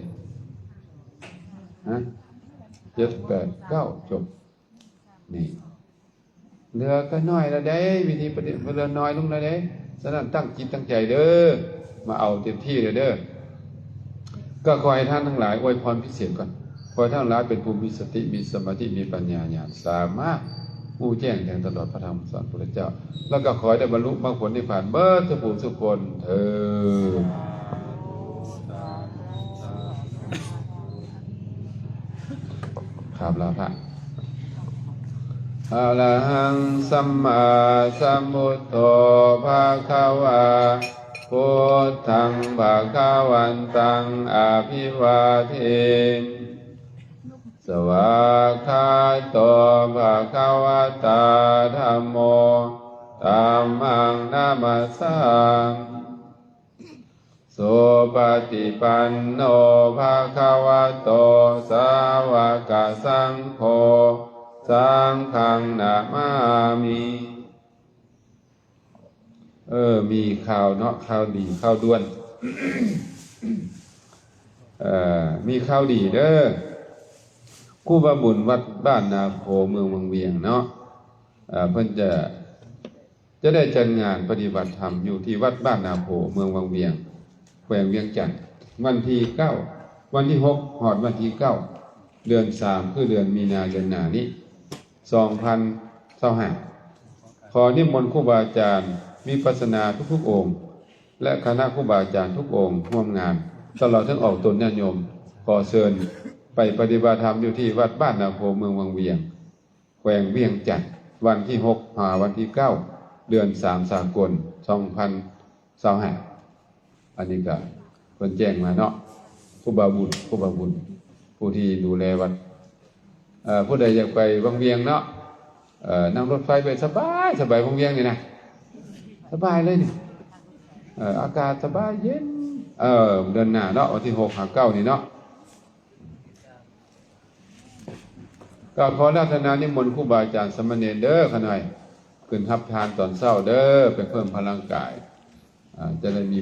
7 8 9จบนี่เหลือก็น้อยแล้วได้วิธีปฏิบัติเหลือน้อยลงแล้วได้ฉะนั้นตั้งจิตตั้งใจเด้อมาเอาเต็มที่เลยเด้อก็ขอให้ท่านทั้งหลายอวยพรพิเศษก่อนขอให้ท่านทั้งหลายเป็นผู้มีสติมีสมาธิมีปัญญาญาณสามารถรู้แจ้งแทงตลอดพระธรรมสอนพระเจ้าแล้วก็ขอให้ได้บรรลุมรรคผลนิพพานเบิดทุกผู้ทุกคนเถิดครับลาพระอะระหังสัมมาสัมพุทโธภะคะวาพุทธังภะคะวันตังอะภิวาเทมิสวากขาโตภะคะวะตาธัมโมธัมมังนามัสสามิสุปฏิปันโนภะคะวะโตสาวกสังโฆสังฆังนะมามิมีข่าวเนาะข่าวดีข่าวด่วน มีข่าวดีเด้อครูบาบุญวัดบ้านนาโพเมืองวังเวียงเนาะเพิ่นจะได้จัดงานปฏิบัติธรรมอยู่ที่วัดบ้านนาโพเมืองวังเวียงแขวงเวียงจันทน์วันที่9วันที่6ฮอดวันที่9เดือน3คือเดือนมีนาคมนี้2025ขอนิมนต์ครูบาอาจารย์วิปัสสนาทุกๆองค์และคณะครูบาอาจารย์ทุกองค์ร่วมงานตลอดทั้งออกตนญาติโยมขอเชิญไปปฏิบัติธรรมอยู่ที่วัดบ้านนาโพเมืองวังเวียงแขวงเวียงจันทน์วันที่6หาวันที่9เดือน3สากล2025อันนี้ก็เพิ่นแจ้งมาเนาะครูบาบุญผู้ที่ดูแลวัดผู้ใดอยากไปวังเวียงเนาะนั่งรถไฟไปสบายวังเวียงนี่นะสบายเลยนี่อากาศสบายเย็นเดือนหน้าเนาะวันที่6หา9นี่เนาะก็ขอราธนานิมนต์ครูบาอาจารย์สมณเณรเด้อขะหน่อยขึ้นรับทานตอนเช้าเด้อไปเพิ่มพลังกาย จะได้มี